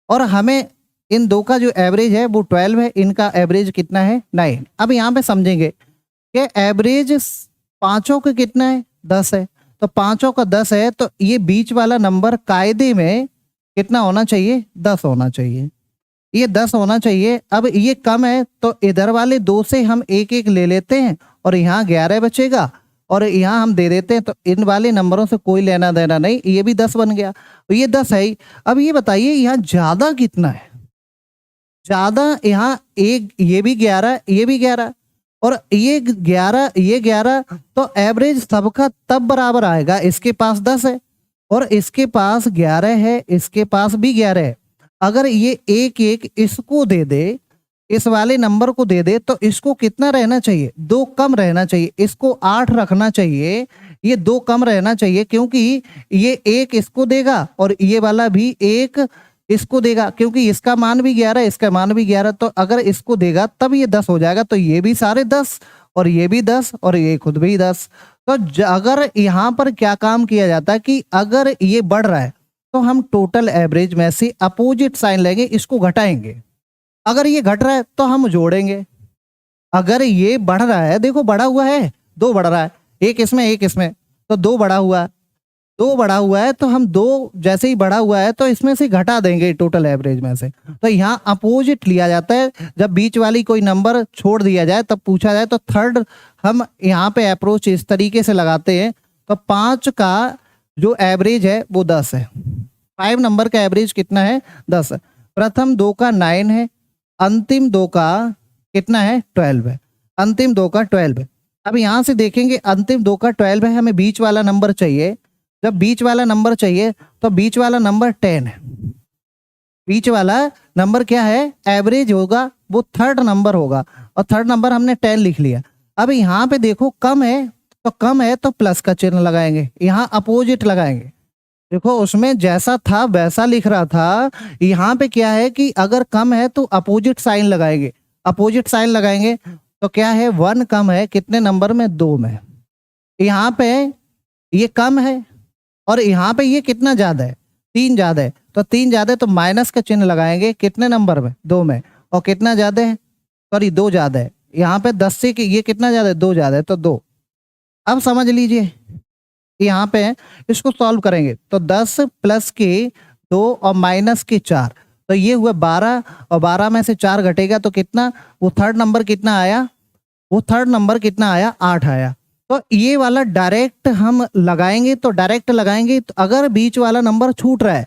और हमें इन दो का जो एवरेज है वो 12 है, इनका एवरेज कितना है 9। अब यहाँ पे समझेंगे कि एवरेज पांचों का कितना है 10 है, तो पांचों का 10 है, तो ये बीच वाला नंबर कायदे में कितना होना चाहिए 10 होना चाहिए, ये 10 होना चाहिए। अब ये कम है तो इधर वाले 2 से हम 1 1 ले लेते हैं, और यहाँ 11 बचेगा, और यहाँ हम दे देते हैं, तो इन वाले नंबरों से कोई लेना देना नहीं, ये भी 10 बन गया, तो ये 10 है ही। अब ये बताइए यहाँ ज्यादा कितना है, ज्यादा यहाँ एक, ये भी 11 ये भी 11 और ये 11 तो एवरेज सबका तब बराबर आएगा, इसके पास 10 है और इसके पास 11 है, इसके पास भी 11 है। अगर ये 1 1 इसको दे दे, इस वाले नंबर को दे दे, तो इसको कितना रहना चाहिए 2 कम रहना चाहिए, इसको 8 रखना चाहिए, ये 2 कम रहना चाहिए, क्योंकि ये 1 इसको देगा और ये वाला भी 1 इसको देगा, क्योंकि इसका मान भी 11 इसका मान भी 11, तो अगर इसको देगा तब ये 10 हो जाएगा, तो ये भी सारे 10 और ये भी 10 और ये खुद भी 10। तो अगर यहाँ पर क्या काम किया जाता है कि अगर ये बढ़ रहा है तो हम टोटल एवरेज में से अपोजिट साइन लेंगे, इसको घटाएंगे। अगर ये घट रहा है तो हम जोड़ेंगे। अगर ये बढ़ रहा है, देखो बढ़ा हुआ है, 2 बढ़ रहा है, एक इसमें तो 2 बढ़ा हुआ है, 2 बढ़ा हुआ है, तो हम 2 जैसे ही बढ़ा हुआ है तो इसमें से घटा देंगे टोटल एवरेज में से। तो यहाँ अपोजिट लिया जाता है, जब बीच वाली कोई नंबर छोड़ दिया जाए तब पूछा जाए, तो थर्ड हम यहाँ पे अप्रोच इस तरीके से लगाते हैं। तो 5 का जो एवरेज है वो 10 है, 5 नंबर का एवरेज कितना है 10 है। प्रथम 2 का 9 है, अंतिम 2 का कितना है 12 है, अंतिम 2 का 12 है। अब यहाँ से देखेंगे अंतिम 2 का 12 है, हमें बीच वाला नंबर चाहिए। जब बीच वाला नंबर चाहिए तो बीच वाला नंबर 10 है, बीच वाला नंबर क्या है एवरेज होगा वो थर्ड नंबर होगा, और थर्ड नंबर हमने 10 लिख लिया। अब यहाँ पे देखो कम है तो प्लस का चिन्ह लगाएंगे, यहाँ अपोजिट लगाएंगे। देखो उसमें जैसा था वैसा लिख रहा था, यहाँ पे क्या है कि अगर कम है तो अपोजिट साइन लगाएंगे, अपोजिट साइन लगाएंगे तो क्या है 1 कम है कितने नंबर में 2 में, यहाँ पे ये कम है और यहाँ पे ये कितना ज्यादा है 3 ज्यादा है, तो 3 ज्यादा है तो माइनस का चिन्ह लगाएंगे कितने नंबर में 2 में, और कितना ज्यादा है सॉरी 2 ज्यादा है, यहाँ पे 10 से ये कितना ज्यादा है 2 ज्यादा है तो 2। अब समझ लीजिए यहाँ पे इसको सॉल्व करेंगे तो 10 प्लस के 2 और माइनस के 4, तो ये हुआ 12, और 12 में से 4 घटेगा तो कितना, वो थर्ड नंबर कितना आया, वो थर्ड नंबर कितना आया 8 आया। तो ये वाला डायरेक्ट हम लगाएंगे, तो डायरेक्ट लगाएंगे तो अगर बीच वाला नंबर छूट रहा है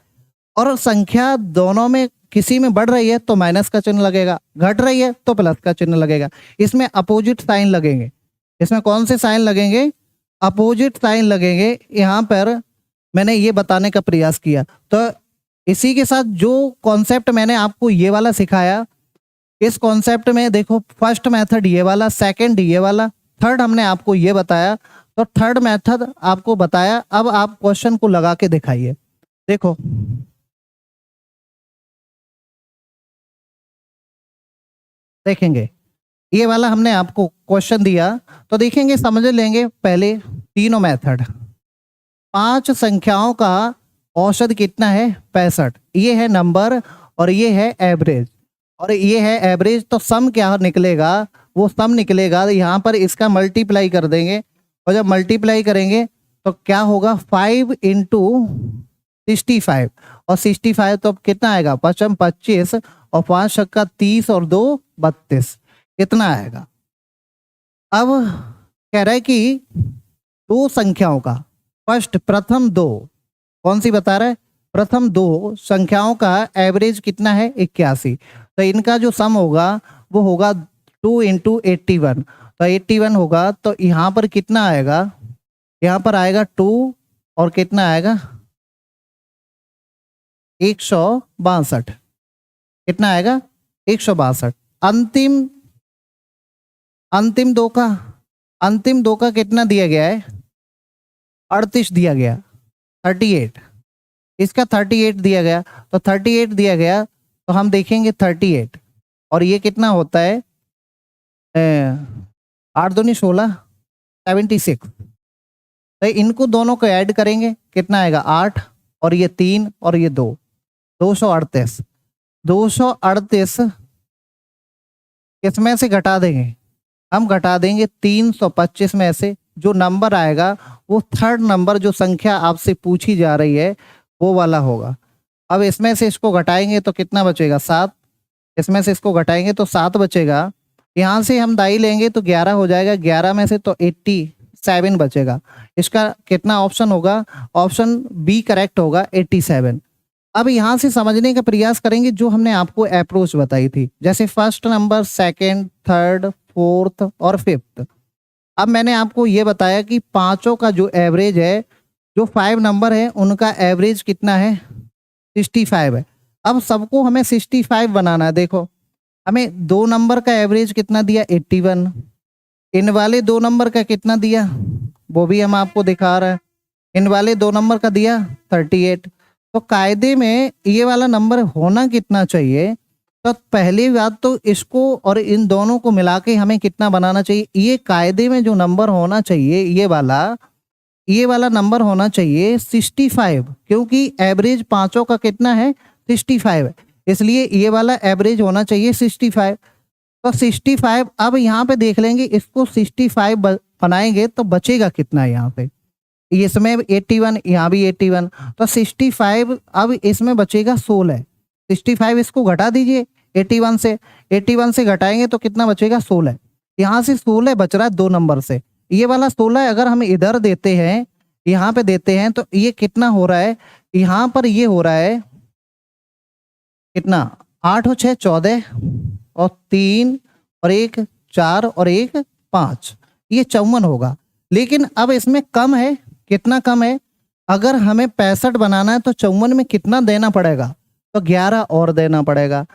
और संख्या दोनों में किसी में बढ़ रही है तो माइनस का चिन्ह लगेगा, घट रही है तो प्लस का चिन्ह लगेगा, इसमें अपोजिट साइन लगेंगे। इसमें कौन से साइन लगेंगे, अपोजिट साइन लगेंगे। यहाँ पर मैंने ये बताने का प्रयास किया। तो इसी के साथ जो कॉन्सेप्ट मैंने आपको ये वाला सिखाया, इस कॉन्सेप्ट में देखो फर्स्ट मेथड ये वाला, सेकंड ये वाला, थर्ड हमने आपको ये बताया। तो थर्ड मेथड आपको बताया। अब आप क्वेश्चन को लगा के दिखाइए। देखो देखेंगे, ये वाला हमने आपको क्वेश्चन दिया तो देखेंगे, समझ लेंगे पहले तीनों मेथड। 5 संख्याओं का औसत कितना है 65, ये है नंबर और ये है एवरेज और ये है एवरेज। तो सम क्या निकलेगा, वो सम निकलेगा यहाँ पर इसका मल्टीप्लाई कर देंगे और जब मल्टीप्लाई करेंगे तो क्या होगा 5 इंटू 65 और 65 तो अब कितना आएगा 5 25 और 5 छक्का 30 और 2 32 कितना आएगा। अब कह रहा है कि दो संख्याओं का फर्स्ट प्रथम दो कौन सी बता रहा है, प्रथम दो संख्याओं का एवरेज कितना है 81। तो इनका जो सम होगा वो होगा 2 इंटू 81। तो 81 होगा तो यहाँ पर कितना आएगा, यहाँ पर आएगा 2 और कितना आएगा 162। कितना आएगा 162। अंतिम अंतिम दो का कितना दिया गया है 38 दिया गया, 38 इसका 38 दिया गया। तो 38 दिया गया तो हम देखेंगे 38 और ये कितना होता है 8 दूनी 16 76। तो इनको दोनों को ऐड करेंगे कितना आएगा 8 और ये 3 और ये 2 238। 238 किसमें से घटा देंगे, हम घटा देंगे 325 में से। जो नंबर आएगा वो थर्ड नंबर जो संख्या आपसे पूछी जा रही है वो वाला होगा। अब इसमें से इसको घटाएंगे तो कितना बचेगा 7, इसमें से इसको घटाएंगे तो 7 बचेगा। यहाँ से हम दाई लेंगे तो 11 हो जाएगा, 11 में से तो 87 बचेगा। इसका कितना ऑप्शन होगा, ऑप्शन बी करेक्ट होगा 87। अब यहाँ से समझने का प्रयास करेंगे जो हमने आपको अप्रोच बताई थी, जैसे first number, second, third, fourth और फिफ्थ। अब मैंने आपको ये बताया कि पांचों का जो एवरेज है, जो 5 नंबर है उनका एवरेज कितना है 65 है। अब सबको हमें 65 बनाना है। देखो हमें 2 नंबर का एवरेज कितना दिया 81, इन वाले 2 नंबर का कितना दिया वो भी हम आपको दिखा रहे हैं, इन वाले 2 नंबर का दिया 38। तो कायदे में ये वाला नंबर होना कितना चाहिए, तो पहली बात तो इसको और इन दोनों को मिला के हमें कितना बनाना चाहिए, ये कायदे में जो नंबर होना चाहिए ये वाला नंबर होना चाहिए 65, क्योंकि एवरेज पांचों का कितना है 65 है, इसलिए ये वाला एवरेज होना चाहिए 65। तो 65 अब यहाँ पे देख लेंगे, इसको 65 बनाएंगे तो बचेगा कितना यहाँ पे, इसमें 81 यहाँ भी 81, तो 65 अब इसमें बचेगा 16। 65 इसको घटा दीजिए 81 से, 81 से घटाएंगे तो कितना बचेगा 16। यहाँ से 16 बच रहा है 2 नंबर से, ये वाला 16 अगर हम इधर देते हैं यहाँ पे देते हैं तो ये कितना हो रहा है, यहाँ पर ये हो रहा है कितना 8 और 6 14 और 3 और 1 4 और 1 5, ये 54 होगा। लेकिन अब इसमें कम है, कितना कम है, अगर हमें 65 बनाना है तो 54 में कितना देना पड़ेगा, तो 11 और देना पड़ेगा।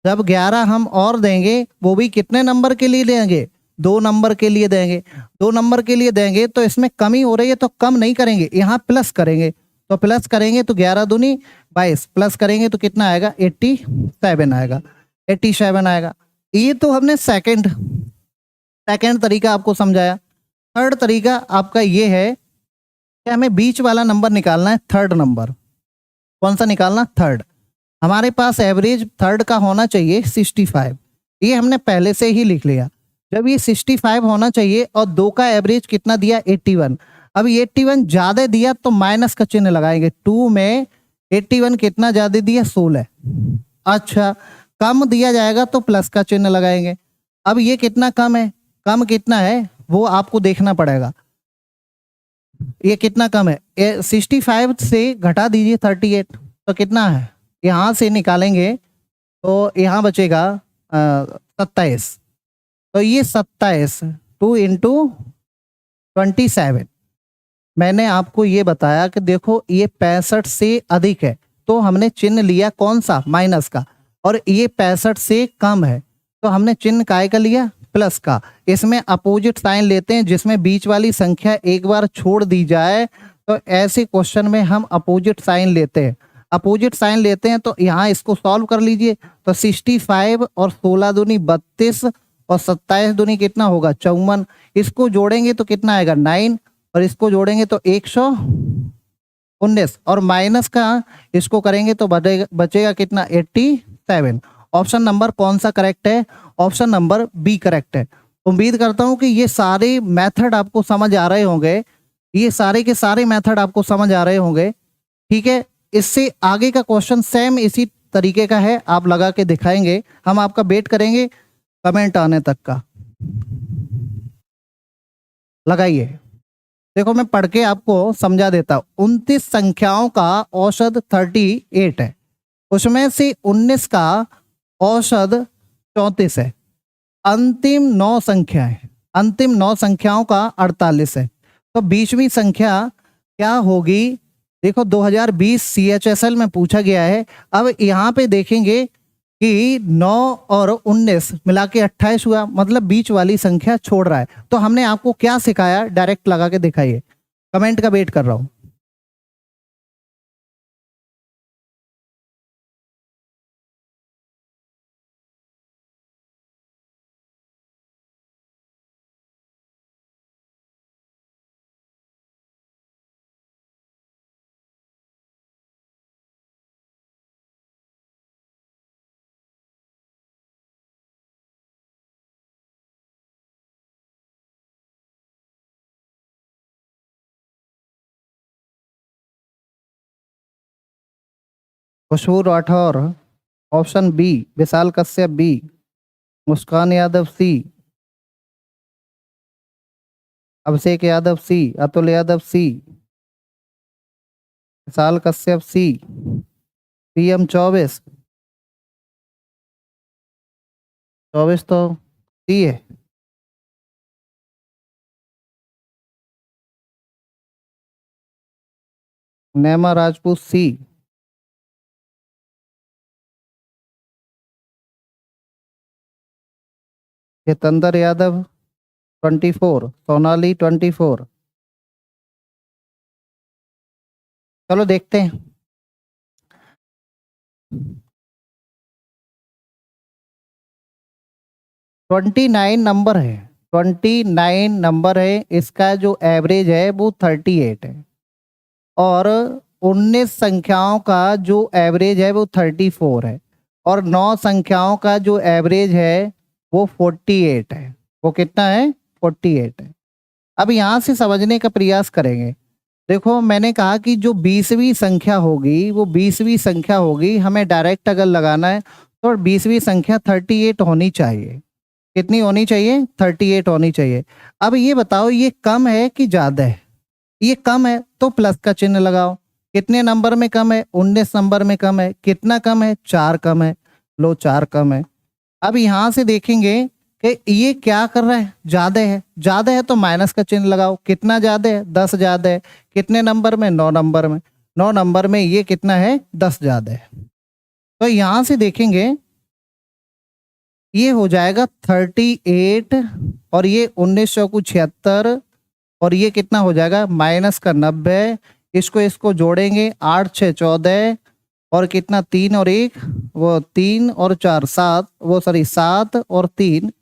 जब 11 हम और देंगे वो भी कितने नंबर के लिए देंगे 2 नंबर के लिए देंगे, 2 नंबर के लिए देंगे तो इसमें कमी हो रही है तो कम नहीं करेंगे, यहाँ प्लस करेंगे। तो प्लस करेंगे तो 11 दूनी 22, प्लस करेंगे तो कितना आएगा 87 आएगा, 87 आएगा। ये तो हमने सेकंड तरीका आपको समझाया। थर्ड तरीका आपका ये है कि हमें बीच वाला नंबर निकालना है, थर्ड नंबर। कौन सा निकालना, थर्ड। हमारे पास एवरेज थर्ड का होना चाहिए 65, ये हमने पहले से ही लिख लिया। जब ये 65 होना चाहिए और 2 का एवरेज कितना दिया 81, अब 81 ज्यादा दिया तो माइनस का चिन्ह लगाएंगे, 2 में 81 कितना ज्यादा दिया 16। अच्छा कम दिया जाएगा तो प्लस का चिन्ह लगाएंगे। अब ये कितना कम है, कम कितना है वो आपको देखना पड़ेगा, ये कितना कम है, 65 से घटा दीजिए 38 तो कितना है, यहाँ से निकालेंगे तो यहाँ बचेगा 27। तो ये 27 2 इंटू 27, मैंने आपको ये बताया कि देखो ये 65 से अधिक है तो हमने चिन्ह लिया कौन सा, माइनस का, और ये 65 से कम है तो हमने चिन्ह काय का लिया, प्लस का। इसमें अपोजिट साइन लेते हैं, जिसमें बीच वाली संख्या एक बार छोड़ दी जाए, तो ऐसे क्वेश्चन में हम अपोजिट साइन लेते हैं। अपोजिट साइन लेते हैं तो यहाँ इसको सॉल्व कर लीजिए। तो 65 और 16 दूनी 32 और 27 दूनी कितना होगा 54। इसको जोड़ेंगे तो कितना आएगा 9 और इसको जोड़ेंगे तो 119 और माइनस का इसको करेंगे तो बचेगा कितना 87। ऑप्शन नंबर कौन सा करेक्ट है? ऑप्शन नंबर बी करेक्ट है। उम्मीद करता हूं कि ये सारे मेथड आपको समझ आ रहे होंगे, ये सारे के सारे मेथड आपको समझ आ रहे होंगे। ठीक है, इससे आगे का क्वेश्चन सेम इसी तरीके का है, आप लगा के दिखाएंगे, हम आपका वेट करेंगे कमेंट आने तक का। लगाइए, देखो मैं पढ़ के आपको समझा देता हूं। 29 संख्याओं का औसत 38 है, उसमें से 19 का औसत 34 है। अंतिम 9 संख्याएं, अंतिम 9 संख्याओं का 48 है। तो बीचवीं संख्या क्या होगी? देखो 2020 CHSL में पूछा गया है। अब यहाँ पे देखेंगे कि 9 और 19 मिला के 28 हुआ, मतलब बीच वाली संख्या छोड़ रहा है। तो हमने आपको क्या सिखाया, डायरेक्ट लगा के दिखाइए, कमेंट का वेट कर रहा हूं। खुशबू राठौर ऑप्शन बी, विशाल कश्यप बी, मुस्कान यादव सी, अभिषेक यादव सी, अतुल यादव सी, विशाल कश्यप सी, PM 24 तो सी है। नेमा राजपूत सी, जितेंद्र यादव 24, सोनाली 24। चलो देखते हैं। 29 नंबर है, 29 नंबर है, इसका जो एवरेज है वो 38 है और 19 संख्याओं का जो एवरेज है वो 34 है और 9 संख्याओं का जो एवरेज है वो 48 है। वो कितना है? 48 है। अब यहाँ से समझने का प्रयास करेंगे। देखो मैंने कहा कि जो 20वीं संख्या होगी वो 20वीं संख्या होगी, हमें डायरेक्ट अगर लगाना है तो 20वीं संख्या 38 होनी चाहिए। कितनी होनी चाहिए? 38 होनी चाहिए। अब ये बताओ ये कम है कि ज्यादा है? ये कम है तो प्लस का चिन्ह लगाओ। कितने नंबर में कम है? 19 नंबर में कम है। कितना कम है? 4 कम है। लो 4 कम है। अब यहाँ से देखेंगे कि ये क्या कर रहा है, ज्यादा है। ज्यादा है तो माइनस का चिन्ह लगाओ। कितना ज्यादा है? 10 ज्यादा है। कितने नंबर में? 9 नंबर में। 9 नंबर में ये कितना है? 10 ज्यादा है। तो यहाँ से देखेंगे ये हो जाएगा 38 और ये 1976 और ये कितना हो जाएगा माइनस का 90। इसको इसको जोड़ेंगे 8 6 14 और कितना 3 और 1 वो 3 और 4 7 वो सॉरी 7 और 3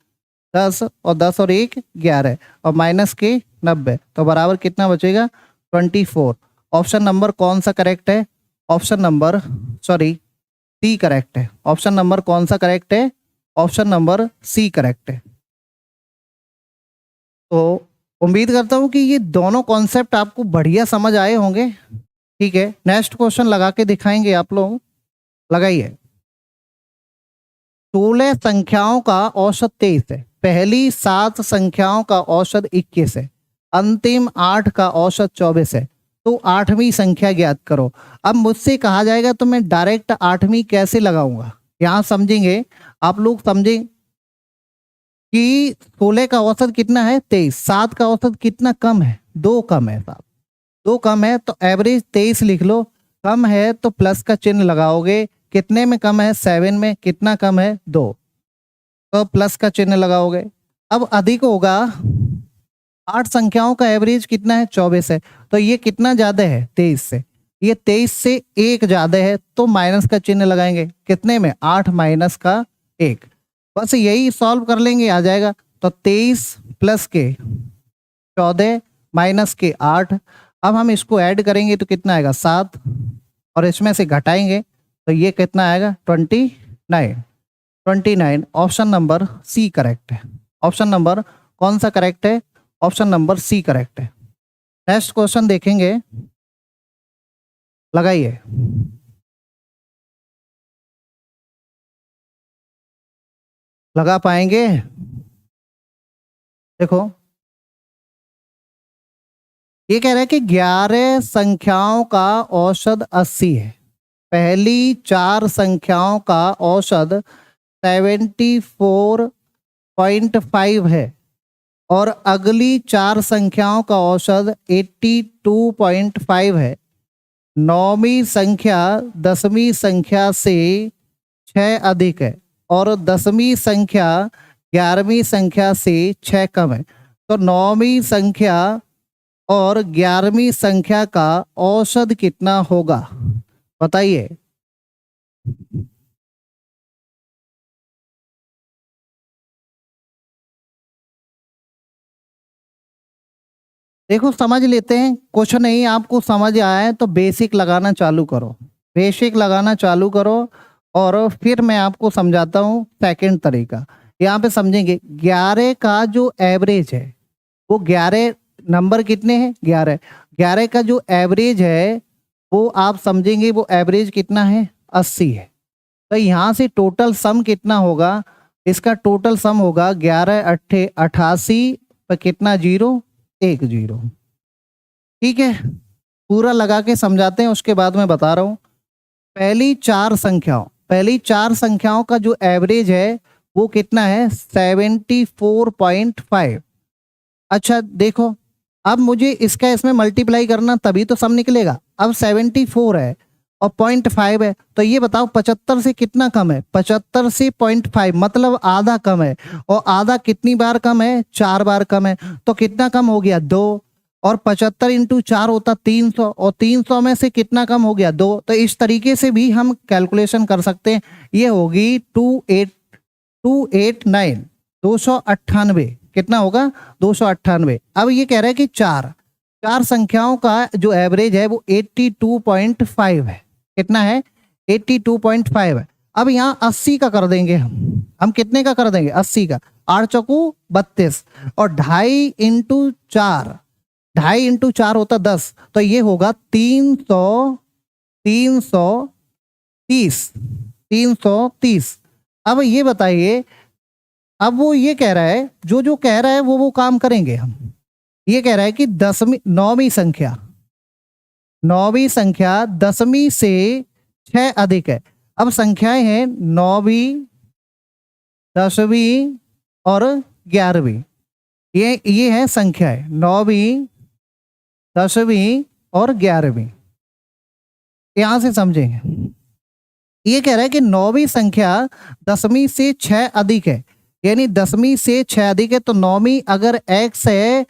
10 और 10 और 1 11 और माइनस के 90 तो बराबर कितना बचेगा 24। ऑप्शन नंबर कौन सा करेक्ट है? Option number sorry C correct है। ऑप्शन नंबर कौन सा करेक्ट है? ऑप्शन नंबर सी करेक्ट है। तो उम्मीद करता हूं कि ये दोनों कॉन्सेप्ट आपको बढ़िया समझ आए होंगे। ठीक है, नेक्स्ट क्वेश्चन लगा के दिखाएंगे आप लोग। लगाइए। 16 संख्याओं का औसत 23 है, पहली 7 संख्याओं का औसत 21 है, अंतिम 8 का औसत 24 है, तो 8वीं संख्या ज्ञात करो। अब मुझसे कहा जाएगा तो मैं डायरेक्ट 8वीं कैसे लगाऊंगा, यहाँ समझेंगे आप लोग। समझें कि 16 का औसत कितना है 23, 7 का औसत कितना कम है 2 कम है, 7 2 कम है तो एवरेज 23 लिख लो। कम है तो प्लस का चिन्ह लगाओगे। कितने में कम है? 7 में। कितना कम है? 2। तो प्लस का चिन्ह लगाओगे। अब अधिक होगा, 8 संख्याओं का एवरेज कितना है? 24 है। तो ये कितना ज़्यादा है? 23 से। ये 23 से 1 ज़्यादा है तो माइनस का चिन्ह लगाएंगे। कितने में? 8 माइनस का 1। बस यही सॉल्व कर लेंगे, आ जाएगा। तो 23 प्लस के 14 माइनस के 8। अब हम इसको ऐड करेंगे तो कितना आएगा? 7। और इसमें से घटाएंगे तो ये कितना आएगा? 29। 29 ऑप्शन नंबर सी करेक्ट है। ऑप्शन नंबर कौन सा करेक्ट है? ऑप्शन नंबर सी करेक्ट है। नेक्स्ट क्वेश्चन देखेंगे, लगाइए। लगा पाएंगे? देखो, ये कह रहा है कि 11 संख्याओं का औसत 80 है। पहली 4 संख्याओं का औसत 74.5 है और अगली 4 संख्याओं का औसत 82.5 है। नौवीं संख्या 10वीं संख्या से 6 अधिक है और 10वीं संख्या 11वीं संख्या से 6 कम है। तो 9वीं संख्या और 11वीं संख्या का औसत कितना होगा? बताइए। देखो, समझ लेते हैं। कुछ नहीं, आपको समझ आया है तो बेसिक लगाना चालू करो। बेसिक लगाना चालू करो और फिर मैं आपको समझाता हूँ सेकंड तरीका। यहाँ पे समझेंगे 11 का जो एवरेज है वो 11 नंबर कितने हैं? 11। 11 का जो एवरेज है वो आप समझेंगे, वो एवरेज कितना है? 80 है। तो यहाँ से टोटल सम कितना होगा? इसका टोटल सम होगा 11 अट्ठे 88 पर कितना जीरो? 1 जीरो। ठीक है, पूरा लगा के समझाते हैं, उसके बाद मैं बता रहा हूँ। पहली चार संख्याओं का जो एवरेज है वो कितना है? 74.5। अच्छा देखो, अब मुझे इसका इसमें मल्टीप्लाई करना तभी तो सम निकलेगा। अब 74 है और 0.5 है, तो ये बताओ 75 से कितना कम है? 75 से 0.5 मतलब आधा कम है। और आधा कितनी बार कम है? 4 बार कम है। तो कितना कम हो गया? 2। और 75 इंटू 4 होता 300 और 300 में से कितना कम हो गया? 2। तो इस तरीके से भी हम कैलकुलेशन कर सकते हैं। ये होगी 289 298। कितना होगा? 298। अब ये कह रहा है कि चार संख्याओं का जो एवरेज है वो 82.5 है। कितना है? 82.5 है। अब यहाँ 80 का कर देंगे हम कितने का कर देंगे? 80 का। 8 चौकू 32 और 2.5 इंटू 4, 2.5 इंटू 4 होता 10। तो ये होगा 330। अब ये बताइए, अब वो ये कह रहा है, जो कह रहा है वो काम करेंगे हम। ये कह रहा है कि नौवीं संख्या 10वीं से 6 अधिक है। अब संख्याएं हैं 9वीं 10वीं और 11वीं। ये है संख्याएं 9वीं 10वीं और 11वीं। यहां से समझेंगे। ये कह रहा है कि 9वीं संख्या 10वीं से 6 अधिक है, यानी 10वीं से 6 अधिक है। तो 9वीं अगर x है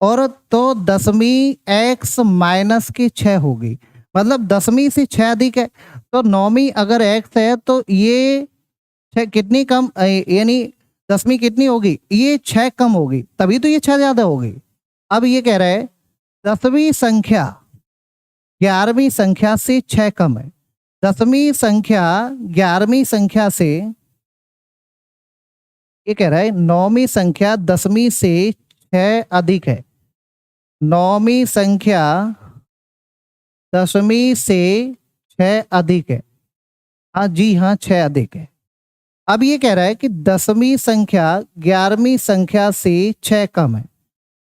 और तो 10वीं x माइनस की 6 होगी। मतलब 10वीं से 6 अधिक है तो 9वीं अगर x है तो ये 6 कितनी कम, यानी 10वीं कितनी होगी? ये 6 कम होगी, तभी तो ये 6 ज्यादा होगी। अब ये कह रहा है 10वीं संख्या 11वीं संख्या से 6 कम है। 10वीं संख्या 11वीं संख्या से, ये कह रहा है 9वीं संख्या 10वीं से 6 अधिक है। 9वीं संख्या 10वीं से 6 अधिक है। हाँ जी हाँ, 6 अधिक है। अब ये कह रहा है कि 10वीं संख्या 11वीं संख्या से 6 कम है।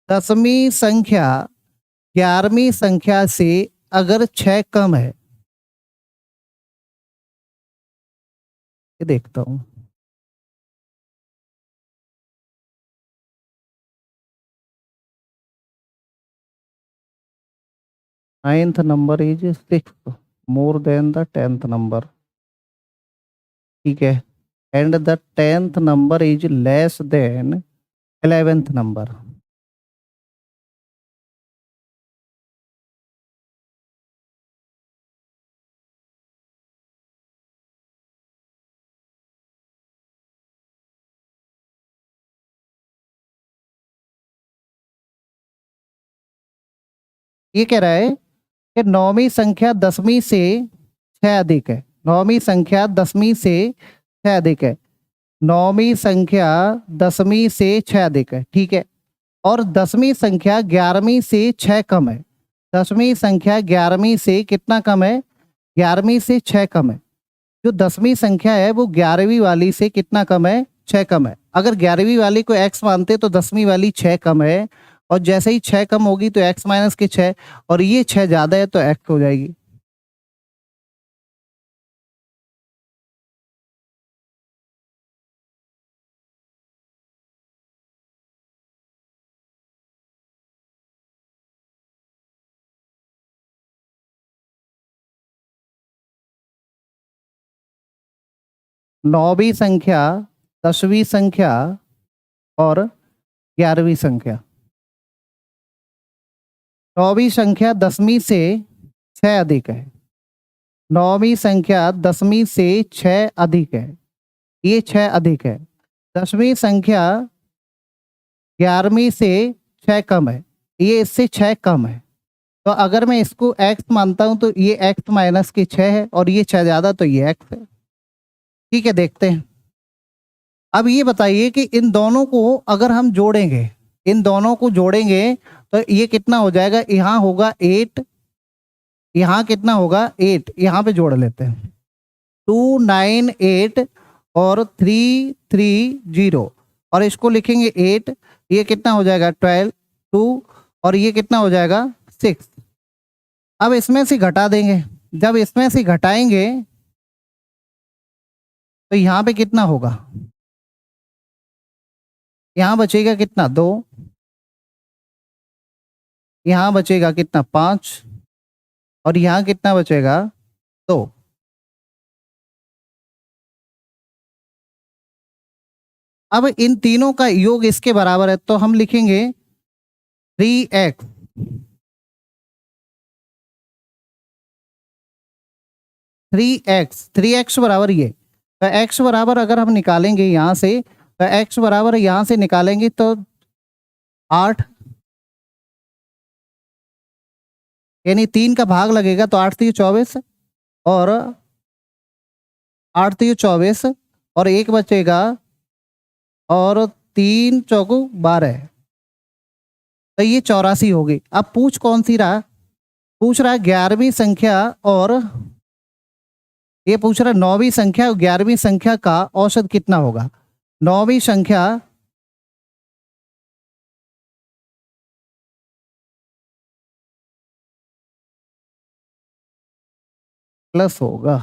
10वीं संख्या 11वीं संख्या से अगर 6 कम है, ये देखता हूं। Ninth number is 6 more than the 10th number. ठीक है, and the 10th number is less than 11th number. ये कह रहा है कि नौवीं संख्या 10वीं से 6 अधिक है। नौवीं संख्या 10वीं से 6 अधिक है। नौवीं संख्या 10वीं से 6 अधिक है, ठीक है। और 10वीं संख्या 11वीं से 6 कम है। 10वीं संख्या 11वीं से कितना कम है? 11वीं से 6 कम है। जो 10वीं संख्या है वो 11वीं वाली से कितना कम है? 6 कम है। अगर 11वीं वाली को x मानते तो 10वीं वाली 6 कम है, और जैसे ही 6 कम होगी तो x माइनस के 6, और ये 6 ज़्यादा है तो x हो जाएगी। नौवीं संख्या, 10वीं संख्या और 11वीं संख्या। नौवीं संख्या 10वीं से 6 अधिक है। नौवीं संख्या 10वीं से 6 अधिक है। ये 6 अधिक है। 10वीं संख्या 11वीं से 6 कम है। ये इससे 6 कम है। तो अगर मैं इसको x मानता हूं तो ये x माइनस के 6 है, और ये 6 ज़्यादा तो ये x है। ठीक है, देखते हैं। अब ये बताइए कि इन दोनों को अगर हम जोड़ेंगे, इन दोनों को जोड़ेंगे तो ये कितना हो जाएगा? यहाँ होगा 8, यहाँ कितना होगा? 8। यहाँ पे जोड़ लेते हैं। 2 9 8 और 3 3 0, और इसको लिखेंगे 8। ये कितना हो जाएगा? 12 2, और ये कितना हो जाएगा? 6। अब इसमें से घटा देंगे। जब इसमें से घटाएंगे तो यहाँ पे कितना होगा? यहाँ बचेगा कितना? 2। यहाँ बचेगा कितना? 5। और यहाँ कितना बचेगा? 2। अब इन तीनों का योग इसके बराबर है, तो हम लिखेंगे 3x। 3x बराबर ये, तो x बराबर अगर हम निकालेंगे यहाँ से, तो x बराबर यहाँ से निकालेंगे तो 8, यानी 3 का भाग लगेगा तो 8 3 24, और 8 3 24, और एक बचेगा, और 3 चौको 12, तो ये 84 होगी। अब पूछ कौन सी रहा? पूछ रहा है 11वीं संख्या, और ये पूछ रहा है 9वीं संख्या और 11वीं संख्या का औसत कितना होगा? 9वीं संख्या प्लस होगा